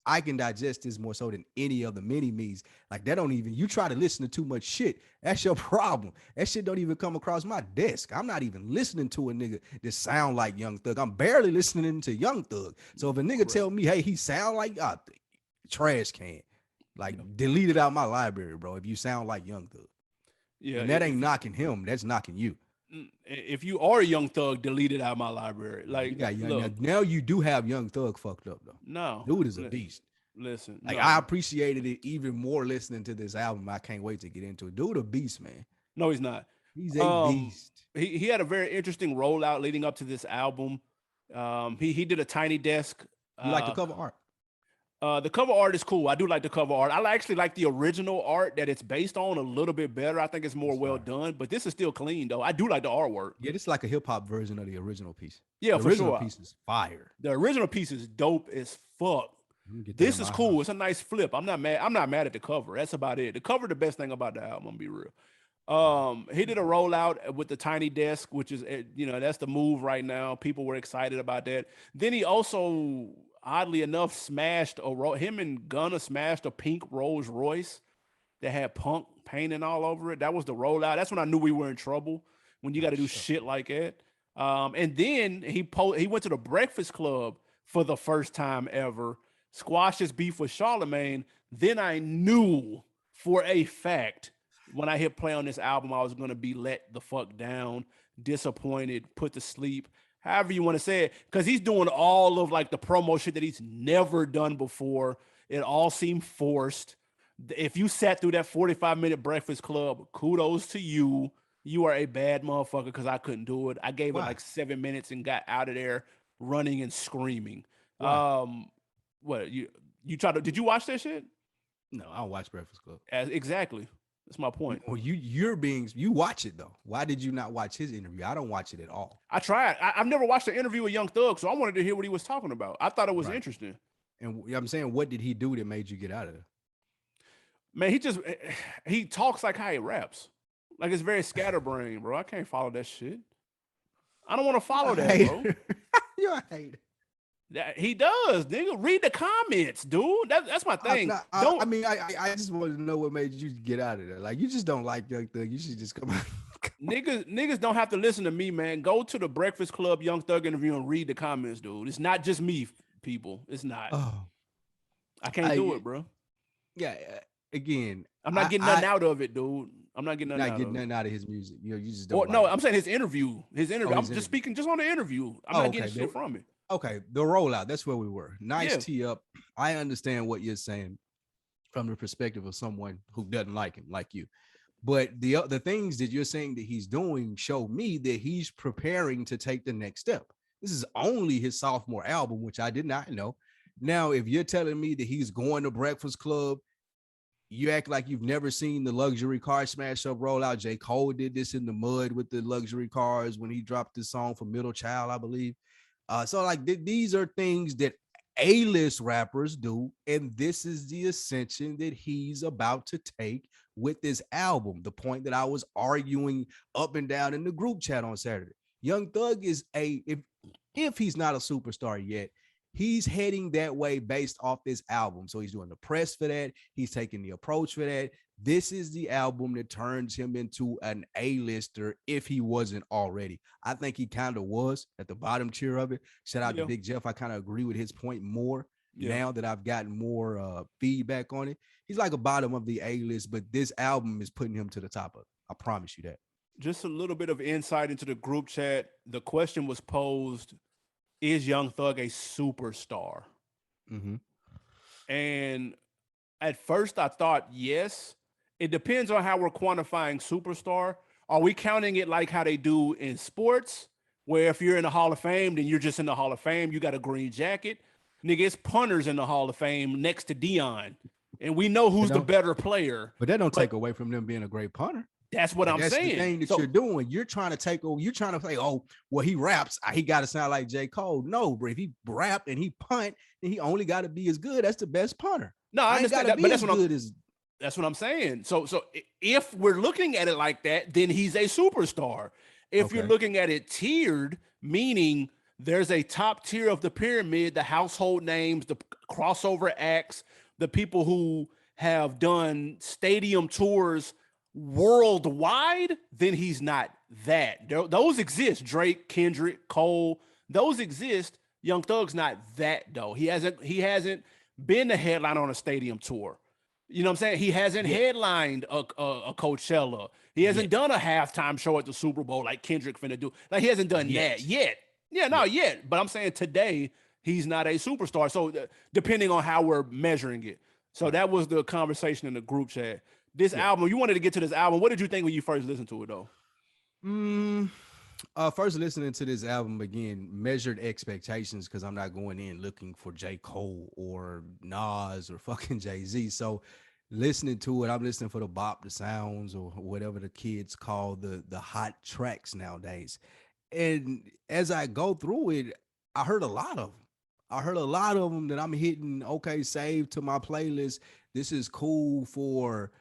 I can digest this more so than any of the mini-me's. Like that don't even, you try to listen to too much shit, that's your problem. That shit don't even come across my desk. I'm not even listening to a nigga that sound like Young Thug. I'm barely listening to Young Thug. So if a nigga tell me, hey, he sound like trash can, like delete it out my library, bro, if you sound like Young Thug. Yeah. And that ain't knocking him, that's knocking you. If you are a Young Thug, delete it out of my library. Like you got now you do have Young Thug fucked up though. No, dude is a beast. Listen, like I appreciated it even more listening to this album. I can't wait to get into it. Dude, a beast, man. No, he's not. He's a beast. He had a very interesting rollout leading up to this album. He did a Tiny Desk. You like the cover art? The cover art is cool. I do like the cover art. I actually like the original art that it's based on a little bit better. I think it's more well done, but this is still clean though. I do like the artwork. Yeah, this is like a hip hop version of the original piece. Yeah, the for original sure. Piece is fire. The original piece is dope as fuck. Let me get that in This is my cool. house. It's a nice flip. I'm not mad. I'm not mad at the cover. That's about it. The cover, the best thing about the album. I'm gonna be real. He did a rollout with the tiny desk, which is that's the move right now. People were excited about that. Then he also, oddly enough, smashed him and Gunna smashed a pink Rolls Royce that had Punk painting all over it. That was the rollout. That's when I knew we were in trouble. When you got Oh, to do shut shit like that. And then he went to the Breakfast Club for the first time ever, squashed his beef with Charlemagne. Then I knew for a fact when I hit play on this album, I was gonna be let the fuck down, disappointed, put to sleep, however you want to say it, because he's doing all of like the promo shit that he's never done before. It all seemed forced. If you sat through that 45-minute Breakfast Club, kudos to you. You are a bad motherfucker because I couldn't do it. I gave it Why? like 7 minutes and got out of there running and screaming. Why? What you try to? Did you watch that shit? No, I don't watch Breakfast Club. Exactly. That's my point. Well, you watch it though. Why did you not watch his interview? I don't watch it at all. I tried. I've never watched an interview with Young Thug, so I wanted to hear what he was talking about. I thought it was Right. interesting. And I'm saying, what did he do that made you get out of there? Man, he talks like how he raps. Like it's very scatterbrained, bro. I can't follow that shit. I don't want to follow that, bro. You're a hater. He does, nigga. Read the comments, dude. That's my thing. I mean, I just wanted to know what made you get out of there. Like, you just don't like Young Thug. You should just come out. Niggas don't have to listen to me, man. Go to the Breakfast Club Young Thug interview and read the comments, dude. It's not just me, people. It's not. Oh, I can't do it, bro. Yeah. Again, I'm not getting nothing out of it, dude. I'm not getting nothing out of his music. You just don't. No, I'm saying his interview. I'm just speaking just on the interview. I'm not getting shit from it. Okay, the rollout. That's where we were. Nice tee up. I understand what you're saying from the perspective of someone who doesn't like him, like you. But the things that you're saying that he's doing show me that he's preparing to take the next step. This is only his sophomore album, which I did not know. Now, if you're telling me that he's going to Breakfast Club, you act like you've never seen the luxury car smash up rollout. J. Cole did this in the mud with the luxury cars when he dropped this song for Middle Child, I believe. So like these are things that A-list rappers do, and this is the ascension that he's about to take with this album. The point that I was arguing up and down in the group chat on Saturday. Young Thug is if he's not a superstar yet, he's heading that way based off this album. So he's doing the press for that. He's taking the approach for that. This is the album that turns him into an A-lister if he wasn't already. I think he kind of was at the bottom tier of it. Shout out to Big Jeff. I kind of agree with his point more now that I've gotten more feedback on it. He's like a bottom of the A-list, but this album is putting him to the top of it. I promise you that. Just a little bit of insight into the group chat. The question was posed, is Young Thug a superstar? Mm-hmm. And at first I thought yes. It depends on how we're quantifying superstar. Are we counting it like how they do in sports, where if you're in the Hall of Fame, then you're just in the Hall of Fame, you got a green jacket? Nigga, it's punters in the Hall of Fame next to Dion. And we know who's the better player. But that don't take away from them being a great punter. That's what I'm saying. That's the thing that you're doing. You're trying to take over. You're trying to say, oh, well, he raps. He got to sound like J. Cole. No, bro. If he rap and he punt, then he only got to be as good. That's the best punter. No, I understand that, but that's what I'm saying. So if we're looking at it like that, then he's a superstar. If you're looking at it tiered, meaning there's a top tier of the pyramid, the household names, the crossover acts, the people who have done stadium tours worldwide, then he's not that. Those exist. Drake, Kendrick, Cole, those exist. Young Thug's not that though. He hasn't been the headline on a stadium tour. You know what I'm saying? He hasn't headlined a Coachella. He hasn't done a halftime show at the Super Bowl like Kendrick finna do. Like he hasn't done that yet. Yeah, not yet. But I'm saying today he's not a superstar. So depending on how we're measuring it. So that was the conversation in the group chat. This album, you wanted to get to this album. What did you think when you first listened to it though? First listening to this album again, measured expectations because I'm not going in looking for J. Cole or Nas or fucking Jay-Z. So listening to it, I'm listening for the bop, the sounds, or whatever the kids call the hot tracks nowadays. And as I go through it, I heard a lot of them. I heard a lot of them that I'm hitting. Okay, save to my playlist. This is cool for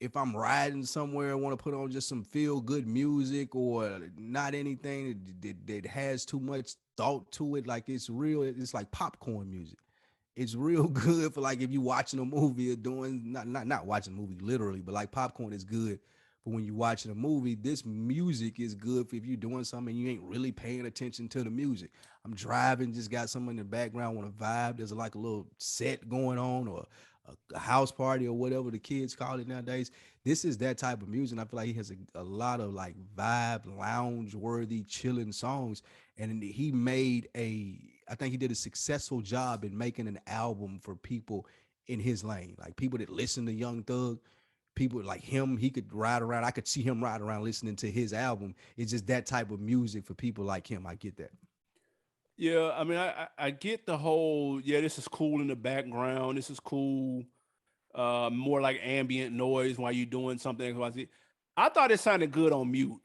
if I'm riding somewhere, I want to put on just some feel good music or not anything that has too much thought to it. Like it's real, it's like popcorn music. It's real good for like if you watching a movie or doing not watching a movie literally, but like popcorn is good. But when you're watching a movie, this music is good for if you're doing something and you ain't really paying attention to the music. I'm driving, just got someone in the background, want to vibe. There's like a little set going on or a house party or whatever the kids call it nowadays. This is that type of music. And I feel like he has a lot of like vibe, lounge worthy, chilling songs. And he made I think he did a successful job in making an album for people in his lane, like people that listen to Young Thug, people like him. He could ride around. I could see him ride around listening to his album. It's just that type of music for people like him. I get that. Yeah, I mean, I get the whole, yeah, this is cool in the background. This is cool, more like ambient noise while you're doing something. XYZ. I thought it sounded good on mute.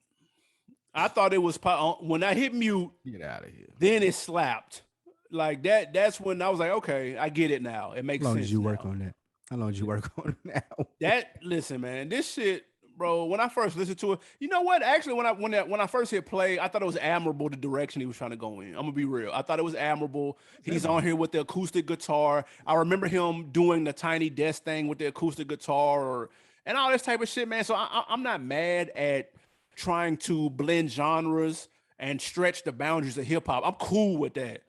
I thought it was when I hit mute, Get out of here. then it slapped like that. That's when I was like, okay, I get it now. It makes How long sense did you work now. on that? How long did you work on it now? That listen, man, this shit, bro. When I first listened to it, you know what? Actually, when I first hit play, I thought it was admirable the direction he was trying to go in. I'm gonna be real. I thought it was admirable. He's on here with the acoustic guitar. I remember him doing the tiny desk thing with the acoustic guitar and all this type of shit, man. So I'm not mad at trying to blend genres and stretch the boundaries of hip hop. I'm cool with that.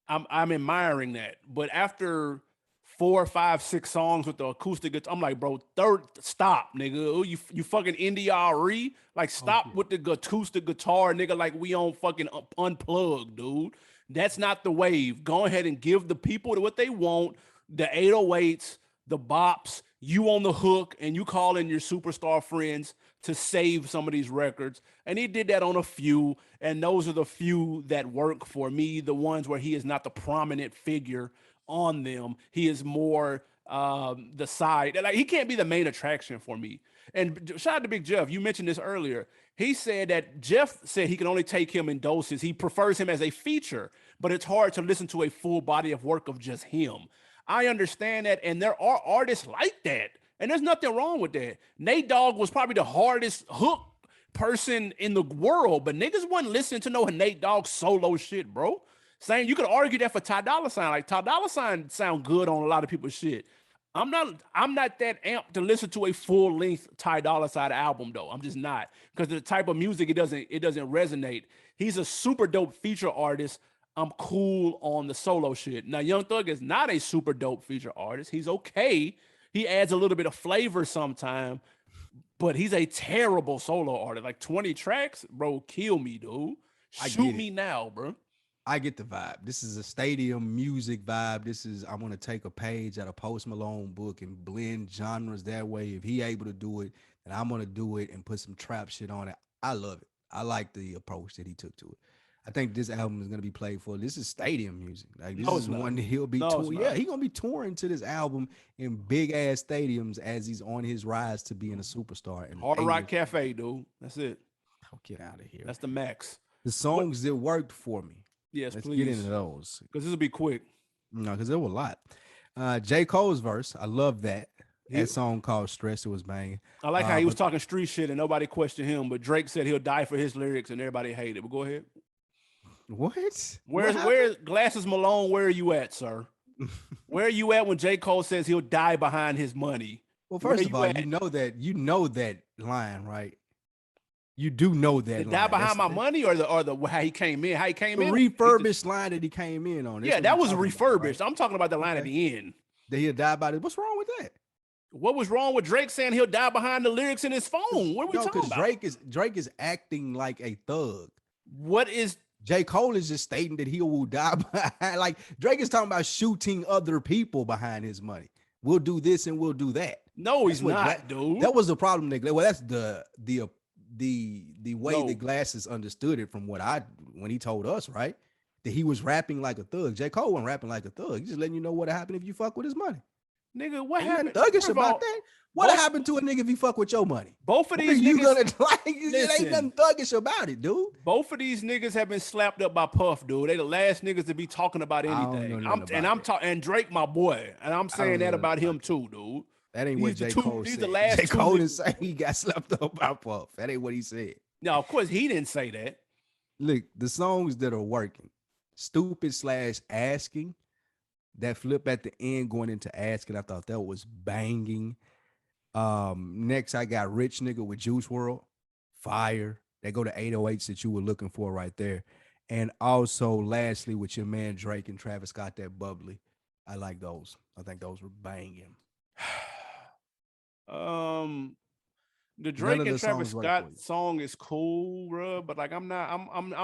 I'm admiring that. But after 4, 5, 6 songs with the acoustic guitar, I'm like, bro, third stop, nigga. Oh, you fucking NDRE. Like, stop with the acoustic guitar, nigga. Like we on fucking unplugged, dude. That's not the wave. Go ahead and give the people what they want. The 808s, the bops, you on the hook, and you call in your superstar friends to save some of these records. And he did that on a few, and those are the few that work for me, the ones where he is not the prominent figure on them. He is more the side. Like he can't be the main attraction for me. And shout out to Big Jeff. You mentioned this earlier. He said that Jeff said he can only take him in doses. He prefers him as a feature, but it's hard to listen to a full body of work of just him. I understand that, and there are artists like that, and there's nothing wrong with that. Nate Dogg was probably the hardest hook person in the world, but niggas wasn't listening to no Nate Dogg solo shit, bro. Saying you could argue that for Ty Dolla $ign. Like Ty Dolla $ign sound good on a lot of people's shit. I'm not that amped to listen to a full length Ty Dolla $ign album though. I'm just not, because the type of music it doesn't resonate. He's a super dope feature artist. I'm cool on the solo shit. Now Young Thug is not a super dope feature artist. He's okay. He adds a little bit of flavor sometime, but he's a terrible solo artist. Like 20 tracks, bro, kill me, dude. Shoot me now, bro. I get the vibe. This is a stadium music vibe. This is, I want to take a page out of Post Malone book and blend genres that way. If he able to do it, then I'm gonna do it and put some trap shit on it. I love it. I like the approach that he took to it. I think this album is gonna be played for. This is stadium music. Like this is one that he'll be touring. Yeah, he gonna be touring to this album in big ass stadiums as he's on his rise to being a superstar. And Hard Rock Cafe, dude. That's it. Oh, get out of here. That's the max. The songs that worked for me. Yes, Let's please. get into those. Because this will be quick. No, because there were a lot. J. Cole's verse. I love that. That song called Stress, it was banging. I like how he was talking street shit and nobody questioned him, but Drake said he'll die for his lyrics and everybody hated it. But go ahead. What? Where's Glasses Malone? Where are you at, sir? Where are you at when J. Cole says he'll die behind his money? Well, first of all, you know that line, right? You do know that line. Die behind my money, or the how he came in, the refurbished line that he came in on. Yeah, that was refurbished. Right? I'm talking about the line at the end. That he'll die by it. What's wrong with that? What was wrong with Drake saying he'll die behind the lyrics in his phone? What are we talking about? Drake is acting like a thug. What is J. Cole is just stating that he will die behind, like Drake is talking about shooting other people behind his money. We'll do this and we'll do that. No, he's not, dude. That was the problem, Nick. Well, that's the way the Glasses understood it from when he told us, right? That he was rapping like a thug. J. Cole wasn't rapping like a thug. He's just letting you know what happened if you fuck with his money. Nigga, what happened? Thuggish about that. What happened to a nigga if he fuck with your money? Both of What these are you niggas, gonna like? It ain't nothing thuggish about it, dude. Both of these niggas have been slapped up by Puff, dude. They the last niggas to be talking about anything. I'm talking, and Drake, my boy, and I'm saying that about him too, dude. That ain't what J. Cole said. The last J. Cole didn't say he got slapped up by Puff. That ain't what he said. No, of course he didn't say that. Look, the songs that are working, stupid / asking, that flip at the end going into asking, I thought that was banging. Next I got Rich Nigga with Juice WRLD, fire. They go to 808s that you were looking for right there. And also lastly with your man Drake and Travis Scott, that bubbly. I like those. I think those were banging. The Drake and Travis Scott song is cool, bro, but like I'm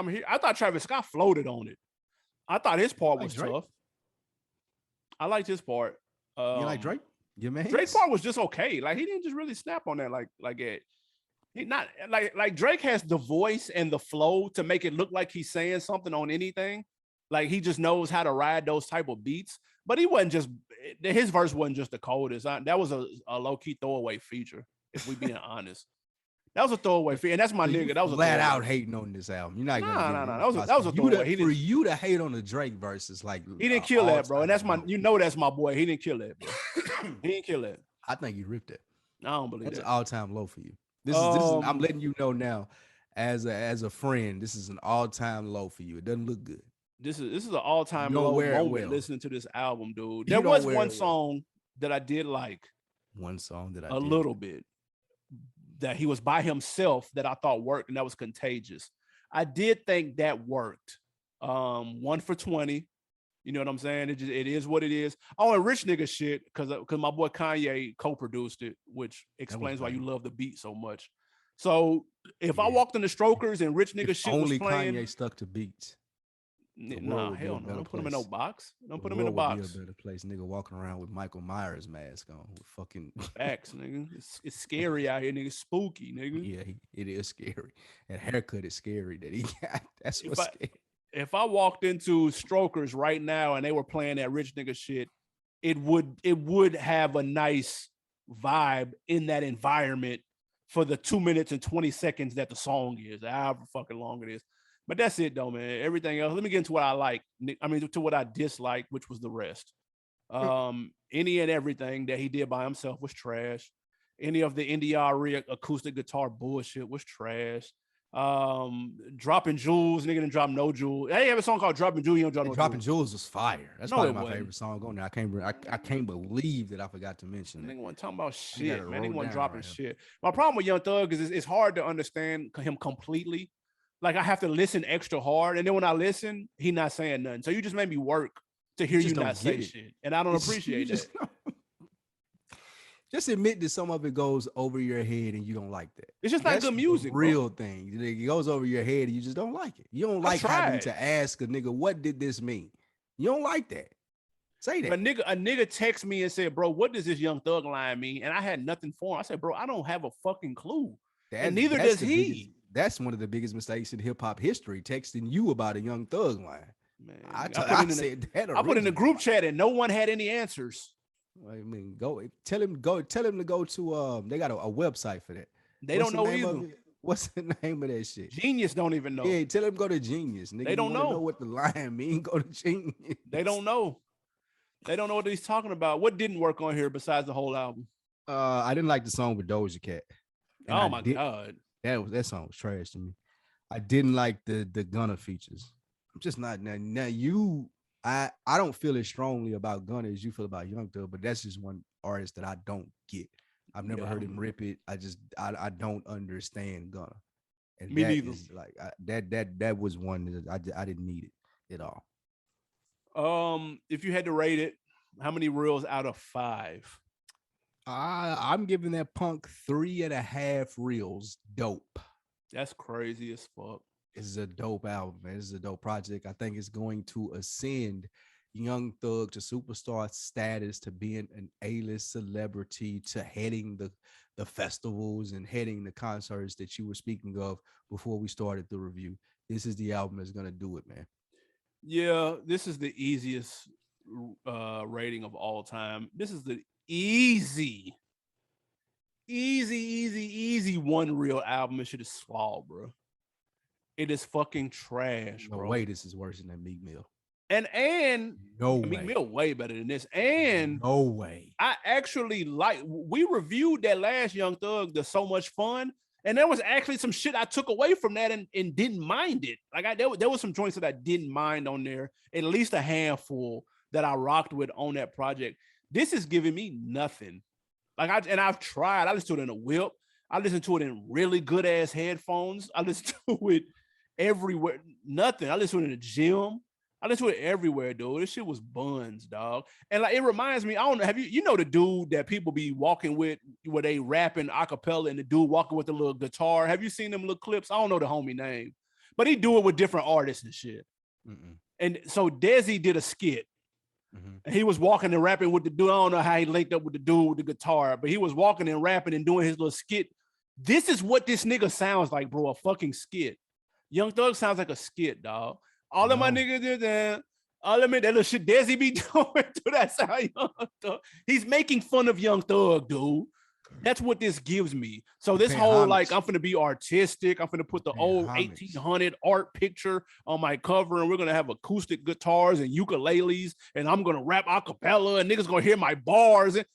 here. I thought Travis Scott floated on it. I thought his part was tough. I liked his part. You like Drake? Your man? Drake's part was just okay. Like he didn't just really snap on that like it. He not like Drake has the voice and the flow to make it look like he's saying something on anything. Like he just knows how to ride those type of beats. But he wasn't just his verse wasn't just the coldest. That was a low-key throwaway feature, if we being honest. That was a throwaway feature, and that's my nigga. That was flat out hating on this album. You're not gonna That was a throwaway. For you to hate on the Drake verses, like he didn't kill that, bro. And that's that's my boy. He didn't kill that, bro. He didn't kill that. I think he ripped it. I don't believe that's that. an all-time low for you. This is I'm letting you know now, as a friend, this is an all-time low for you. It doesn't look good. This is an all-time low moment listening to this album, dude. There was one song that I did like. One song that I a little bit that he was by himself that I thought worked, and that was Contagious. I did think that worked. 1 for 20. You know what I'm saying? It is what it is. Oh, and Rich Nigga shit, because my boy Kanye co-produced it, which explains why you love the beat so much. So if I walked in the Strokers and Rich Nigga shit was playing, Kanye stuck to beats. Nah, hell no. Don't put him in no box. Don't put him in a box. Be a better place, nigga, walking around with Michael Myers mask on with fucking facts, nigga. It's scary out here, nigga. Spooky, nigga. Yeah, it is scary. And haircut is scary that he got. That's what's scary. If I walked into Strokers right now and they were playing that Rich Nigga shit, it would have a nice vibe in that environment for the 2 minutes and 20 seconds that the song is, however fucking long it is. But that's it though, man. Everything else. Let me get into what I like. I mean, to what I dislike, which was the rest. Any and everything that he did by himself was trash. Any of the NDR acoustic guitar bullshit was trash. Dropping Jewels, nigga didn't drop no jewel. Hey, have a song called Dropping Jewels. You don't drop no Dropping Jewels was fire. That's probably my favorite song on there. I can't believe that I forgot to mention it. Nigga wasn't talking about shit, man. Nigga wasn't dropping shit. My problem with Young Thug is it's hard to understand him completely. Like I have to listen extra hard, and then when I listen, he not saying nothing. So you just made me work to hear you not say shit, and I don't appreciate that. Just admit that some of it goes over your head and you don't like that. It's just not good music. Real thing. It goes over your head and you just don't like it. You don't like having to ask a nigga, what did this mean? You don't like that. Say that. A nigga text me and said, bro, what does this Young Thug line mean? And I had nothing for him. I said, bro, I don't have a fucking clue. And neither does he. That's one of the biggest mistakes in hip hop history, texting you about a Young Thug line. Man, I put in the group chat and no one had any answers. I mean, tell him to go to they got a website for that. They don't know either. What's the name of that shit? Genius don't even know. Yeah, tell him go to Genius. Nigga, they don't know what the line mean. Go to Genius. They don't know. They don't know what he's talking about. What didn't work on here besides the whole album? I didn't like the song with Doja Cat. Oh my god, that song was trash to me. I didn't like the Gunna features. I'm just not now. I don't feel as strongly about Gunna as you feel about Young Thug, but that's just one artist that I don't get. I've never heard him rip it. I don't understand Gunna. And me neither. Like that was one that I didn't need it at all. If you had to rate it, how many reels out of 5? I'm giving that Punk 3.5 reels. Dope. That's crazy as fuck. This is a dope album, man. This is a dope project. I think it's going to ascend Young Thug to superstar status, to being an A-list celebrity, to heading the festivals and heading the concerts that you were speaking of before we started the review. This is the album that's going to do it, man. Yeah, this is the easiest rating of all time. This is the easy easy one real album. It shit is swall, bro. It is fucking trash, No bro. way this is worse than that Meek Mill. And No Meek way. Mill way better than this. And no way. I actually like, we reviewed that last Young Thug, the So Much Fun, and there was actually some shit I took away from that and didn't mind it. Like there was some joints that I didn't mind on there, at least a handful that I rocked with on that project. This is giving me nothing. Like I've tried. I listened to it in a whip. I listened to it in really good ass headphones. I listened to it everywhere. Nothing. I listened to it in the gym. I listened to it everywhere, dude. This shit was buns, dog. And like it reminds me, I don't know, have you know the dude that people be walking with where they rapping a cappella and the dude walking with the little guitar? Have you seen them little clips? I don't know the homie name, but he do it with different artists and shit. And so Desi did a skit. And he was walking and rapping with the dude. I don't know how he linked up with the dude with the guitar, but he was walking and rapping and doing his little skit. This is what this nigga sounds like, bro. A fucking skit. Young Thug sounds like a skit, dog. All of my niggas do that. All of me, that little shit Desi be doing to that sound. Young Thug. He's making fun of Young Thug, dude. That's what this gives me. So this whole like, I'm finna be artistic. I'm finna put the old 1800 art picture on my cover, and we're gonna have acoustic guitars and ukuleles, and I'm gonna rap a cappella, and niggas gonna hear my bars. And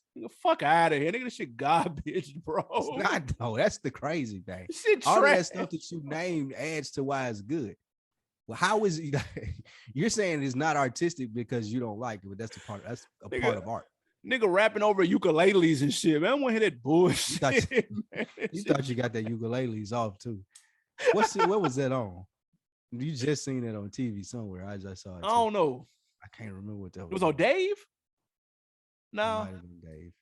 fuck out of here, nigga. This shit garbage, bro. It's not though. That's the crazy thing. Shit all trash. That stuff that you named adds to why it's good. Well, how is it? You're saying it's not artistic because you don't like it, but that's part of art. Nigga rapping over ukuleles and shit, man. I want to hear that bullshit. You thought you got that ukuleles off too. What was that on? You just seen it on TV somewhere. I just saw it. I don't know. I can't remember what that was. It was on Dave? No. It might have been Dave.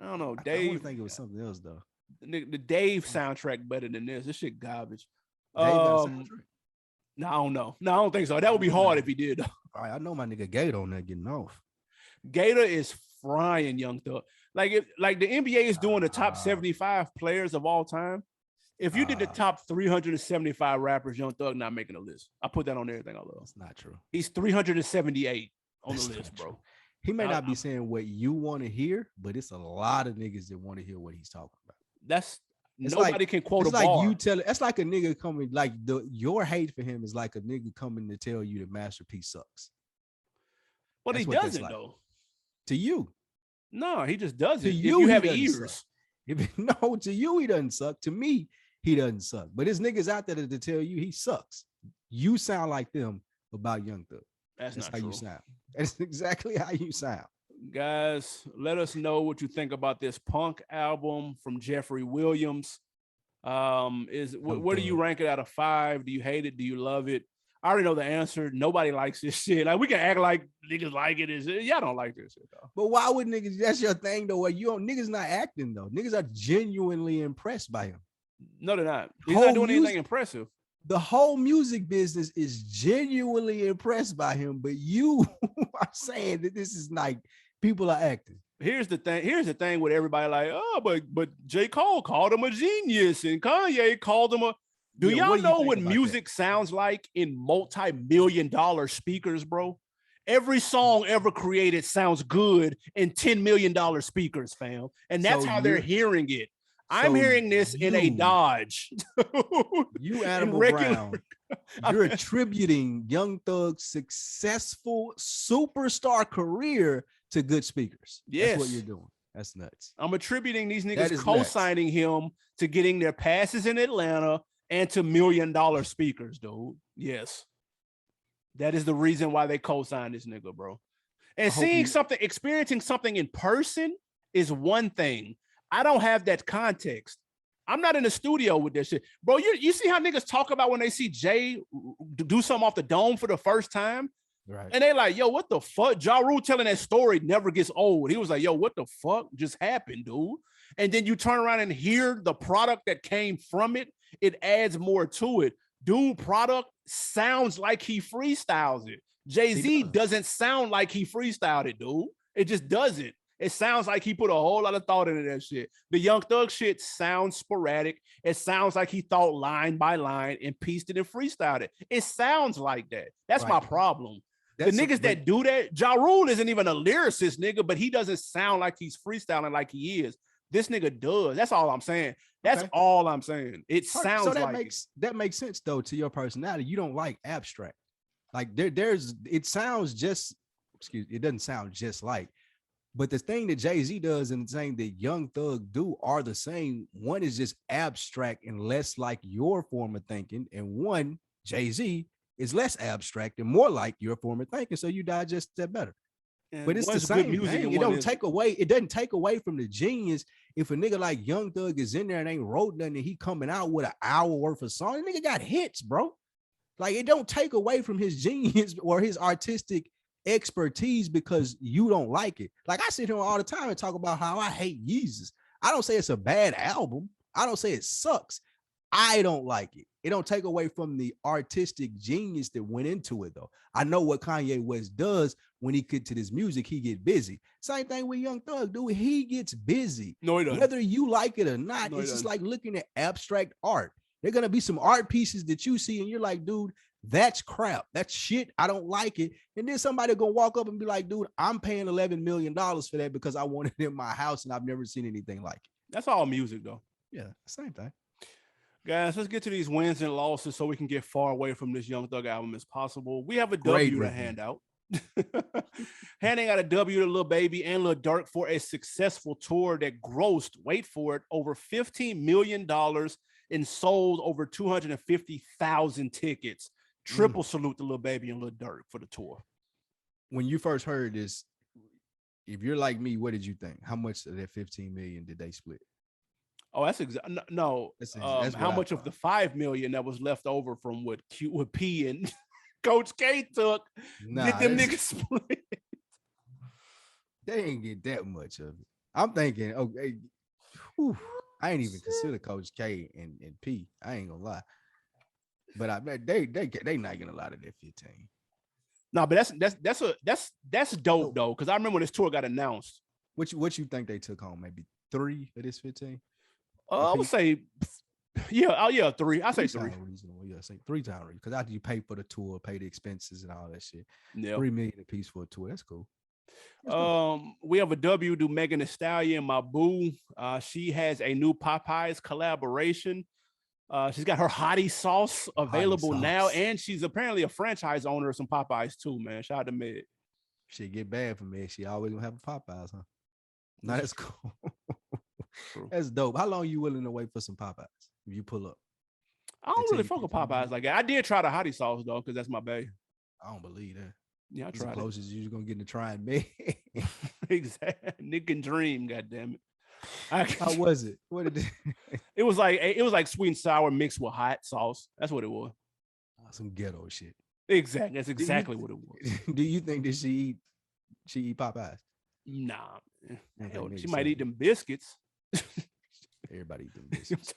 I don't know. Dave. I think it was something else though. The Dave soundtrack better than this. This shit garbage. Dave got a soundtrack? No, I don't know. No, I don't think so. That would be hard if he did. All right, I know my nigga Gator on there getting off. Gator is frying Young Thug. Like the NBA is doing the top 75 players of all time. If you did the top 375 rappers, Young Thug not making a list. I put that on everything I love. That's not true. He's 378 on the list, bro. He may not be saying what you want to hear, but it's a lot of niggas that want to hear what he's talking about. Nobody can quote a bar. It's like you tell it. That's like a nigga coming, like your hate for him is like a nigga coming to tell you that Masterpiece sucks. But he doesn't though. To you. No, he just doesn't. To you, if you have ears. No, to you, he doesn't suck. To me, he doesn't suck. But there's niggas out there to tell you he sucks. You sound like them about Young Thug. That's not how true. You sound. That's exactly how you sound. Guys, let us know what you think about this Punk album from Jeffrey Williams. Where do you rank it out of 5? Do you hate it? Do you love it? I already know the answer. Nobody likes this shit. Like we can act like niggas like it. Y'all don't like this shit though. But why would niggas? That's your thing though. You don't. Niggas not acting though. Niggas are genuinely impressed by him. No, they're not. He's not doing anything impressive. The whole music business is genuinely impressed by him, but you are saying that this is like people are acting. Here's the thing with everybody like, oh, but J. Cole called him a genius and Kanye called him a. Do y'all know what music sounds like in multi-million-dollar speakers, bro? Every song ever created sounds good in $10 million speakers, fam. And that's how they're hearing it. I'm hearing this in a Dodge. You Animal Brown. You're attributing Young Thug's successful superstar career to good speakers. Yes. That's what you're doing. That's nuts. I'm attributing these niggas co-signing him to getting their passes in Atlanta and to $1 million speakers, dude. Yes. That is the reason why they co-signed this nigga, bro. And experiencing something in person is one thing. I don't have that context. I'm not in the studio with this shit. Bro, you see how niggas talk about when they see Jay do something off the dome for the first time? Right. And they like, yo, what the fuck? Ja Rule telling that story never gets old. He was like, yo, what the fuck just happened, dude? And then you turn around and hear the product that came from it. It adds more to it. Dude, product sounds like he freestyles it. Jay-Z doesn't sound like he freestyled it, dude. It just doesn't. It sounds like he put a whole lot of thought into that shit. The Young Thug shit sounds sporadic. It sounds like he thought line by line and pieced it and freestyled it. It sounds like that. That's my problem. The niggas that do that, Ja Rule isn't even a lyricist, nigga, but he doesn't sound like he's freestyling like he is. This nigga does. That's all I'm saying. That's all I'm saying. It sounds so like that makes sense though to your personality. You don't like abstract. Like it sounds just it doesn't sound just like, but the thing that Jay-Z does and the thing that Young Thug do are the same. One is just abstract and less like your form of thinking, and one, Jay-Z, is less abstract and more like your form of thinking. So you digest that better. and But it's the same music thing. and It one don't is take away. It doesn't take away from the genius. If a nigga like Young Thug is in there and ain't wrote nothing, and he coming out with an hour worth of song, the nigga got hits, bro. Like, it don't take away from his genius or his artistic expertise because you don't like it. Like, I sit here all the time and talk about how I hate Yeezus. I don't say it's a bad album. I don't say it sucks. I don't like it. It don't take away from the artistic genius that went into it, though. I know what Kanye West does when he get to this music, he get busy. Same thing with Young Thug, dude. He gets busy. No, he doesn't. Whether you like it or not, it's just like looking at abstract art. There are going to be some art pieces that you see and you're like, dude, that's crap. That's shit. I don't like it. And then somebody gonna walk up and be like, dude, I'm paying $11 million for that because I want it in my house and I've never seen anything like it. That's all music, though. Yeah, same thing. Guys, let's get to these wins and losses so we can get far away from this Young Thug album as possible. We have a W to hand out. Handing out a W to Lil Baby and Lil Durk for a successful tour that grossed, wait for it, over $15 million and sold over 250,000 tickets. Triple salute to Lil Baby and Lil Durk for the tour. When you first heard this, if you're like me, what did you think? How much of that 15 million did they split? Oh, that's exactly no. That's how much of the 5 million that was left over from what P and Coach K took? Did them niggas split? They ain't get that much of it. I'm thinking, okay, I ain't even consider Coach K and P. I ain't gonna lie, but I bet they not getting a lot of that 15. No, but that's dope though, because I remember when this tour got announced. What you think they took home? Maybe 3 of this 15. I would say, 3. I say 3. Reasonable. Yeah, say 3 times reasonable. Because after you pay for the tour, pay the expenses and all that shit. Yeah, $3 million a piece for a tour. That's cool. We have a W to Megan Thee Stallion, my boo. She has a new Popeyes collaboration. She's got her hottie sauce available now, and she's apparently a franchise owner of some Popeyes too, man. Shout out to Meg. Shit get bad for me. She always gonna have a Popeyes, huh? No, that's cool. That's dope. How long are you willing to wait for some Popeyes if you pull up? I don't really fuck with Popeyes like that. I did try the hottie sauce though, because that's my bae. I don't believe that. Yeah, I tried it. Closest you're gonna get to trying me. Exactly. Nick and Dream, goddamn it. How was it? What did it was like sweet and sour mixed with hot sauce. That's what it was. Some ghetto shit. Exactly. That's exactly what it was. Do you think that she eat Popeyes? Nah. She might eat them biscuits. Everybody eat them biscuits.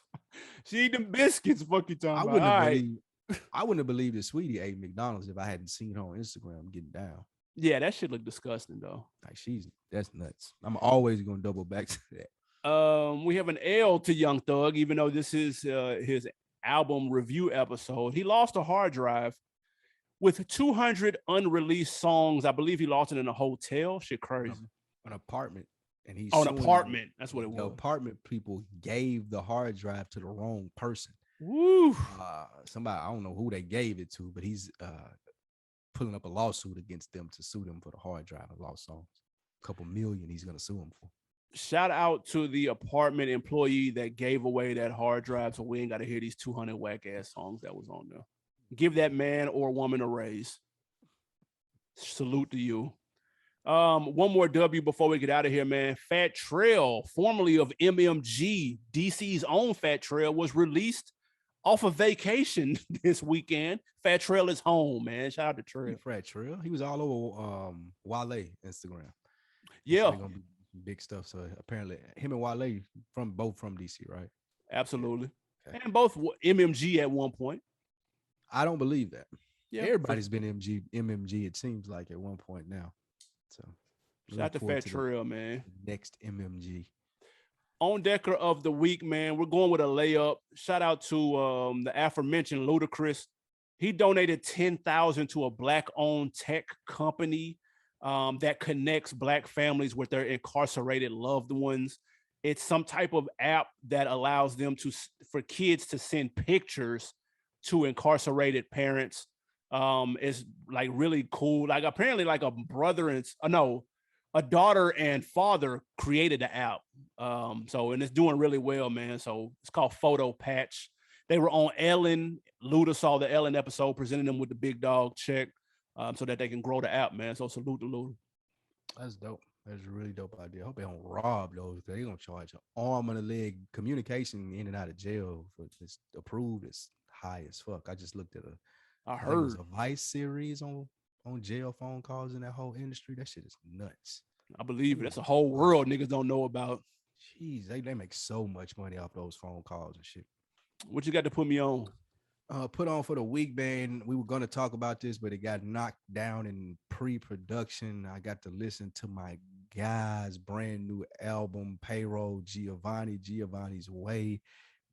She eat them biscuits. Fuck you talking about. I wouldn't have believed that Sweetie ate McDonald's if I hadn't seen her on Instagram getting down. Yeah, that shit look disgusting though. Like that's nuts. I'm always gonna double back to that. We have an L to Young Thug, even though this is his album review episode. He lost a hard drive with 200 unreleased songs. I believe he lost it in a hotel. Shit crazy. An apartment. And he's an apartment. That's what it was. The apartment people gave the hard drive to the wrong person. Woo. Somebody, I don't know who they gave it to, but he's pulling up a lawsuit against them to sue them for the hard drive of lost songs. A couple million he's gonna sue them for. Shout out to the apartment employee that gave away that hard drive, so we ain't got to hear these 200 whack ass songs that was on there. Give that man or woman a raise. Salute to you. One more W before we get out of here, man. Fat Trail, formerly of MMG, DC's own Fat Trail, was released off of vacation this weekend. Fat Trail is home, man. Shout out to Trail. Fat Trail. He was all over Wale Instagram. Yeah. Gonna be big stuff. So apparently him and Wale both from DC, right? Absolutely. Okay. And both MMG at one point. I don't believe that. Yeah. Everybody's been MMG, it seems like, at one point now. So shout out to Fat Trail, man. Next MMG. On Decker of the week, man. We're going with a layup. Shout out to the aforementioned Ludacris. He donated $10,000 to a Black-owned tech company that connects Black families with their incarcerated loved ones. It's some type of app that allows them for kids to send pictures to incarcerated parents. It's like really cool. Like apparently, like a brother and no, a daughter and father created the app. And it's doing really well, man. So it's called Photo Patch. They were on Ellen. Luda saw the Ellen episode, presenting them with the big dog check, so that they can grow the app, man. So salute to Luda. That's dope. That's a really dope idea. I hope they don't rob those. They're gonna charge an arm and a leg communication in and out of jail for this approved. It's high as fuck. I just looked at I think it was heard. a Vice series on jail phone calls in that whole industry. That shit is nuts. I believe it. That's a whole world niggas don't know about. Jeez, they make so much money off those phone calls and shit. What you got to put me on? Put on for the week, man. We were going to talk about this, but it got knocked down in pre-production. I got to listen to my guy's brand new album, Payroll, Giovanni's Way.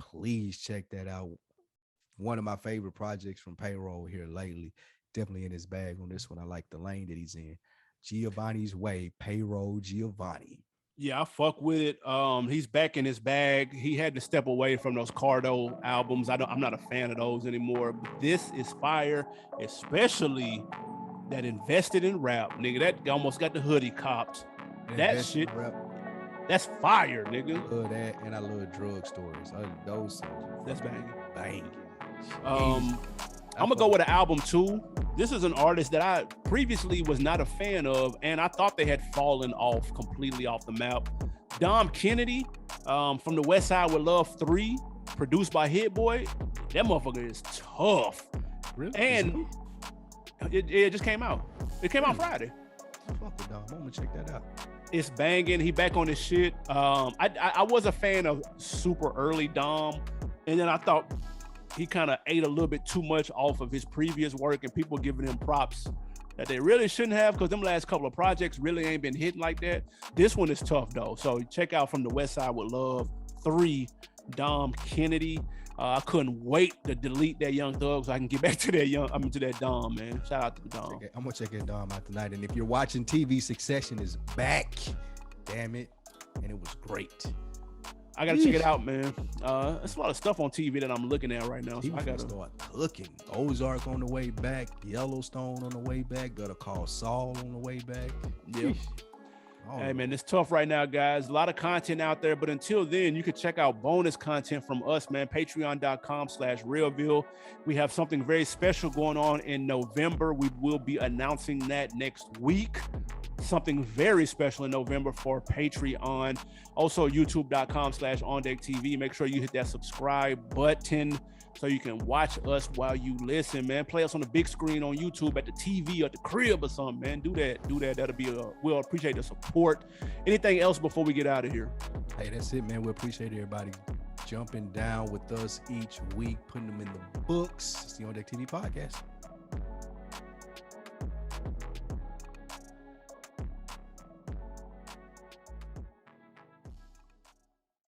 Please check that out. One of my favorite projects from Payroll here lately. Definitely in his bag on this one. I like the lane that he's in. Giovanni's Way, Payroll, Giovanni. Yeah, I fuck with it. He's back in his bag. He had to step away from those Cardo albums. I'm not a fan of those anymore. But this is fire, especially that Invested in Rap, nigga. That almost got the hoodie copped. That shit, that's fire, nigga. I love that, and I love Drug Stories. Those songs. That's banging. I'm gonna go with an album too. This is an artist that I previously was not a fan of, and I thought they had fallen off completely off the map. Dom Kennedy, from the West Side with Love 3, produced by Hit Boy. That motherfucker is tough. Really? And it just came out. It came out Friday. Fuck with Dom. I'm gonna check that out. It's banging. He back on his shit. I was a fan of super early Dom, and then I thought he kind of ate a little bit too much off of his previous work, and people giving him props that they really shouldn't have, because them last couple of projects really ain't been hitting like that. This one is tough though. So check out From the West Side with Love 3, Dom Kennedy. I couldn't wait to delete that Young Thug so I can get back to that Dom, man. Shout out to the Dom. I'm gonna check that Dom out tonight. And if you're watching TV, Succession is back. Damn it. And it was great. I gotta check it out, man. There's a lot of stuff on TV that I'm looking at right now. So I gotta start cooking. Ozark on the way back, Yellowstone on the way back, Better Call Saul on the way back. Yeah. Hey man, it's tough right now, guys. A lot of content out there, but until then, you can check out bonus content from us, man. Patreon.com/Realville. We have something very special going on in November. We will be announcing that next week. Something very special in November for Patreon. Also, youtube.com/OnDeckTV. Make sure you hit that subscribe button so you can watch us while you listen, man. Play us on the big screen on YouTube, at the TV, at the crib or something, man. Do that. That'll be we'll appreciate the support. Anything else before we get out of here? Hey, that's it, man. We appreciate everybody jumping down with us each week, putting them in the books. It's the On Deck TV podcast.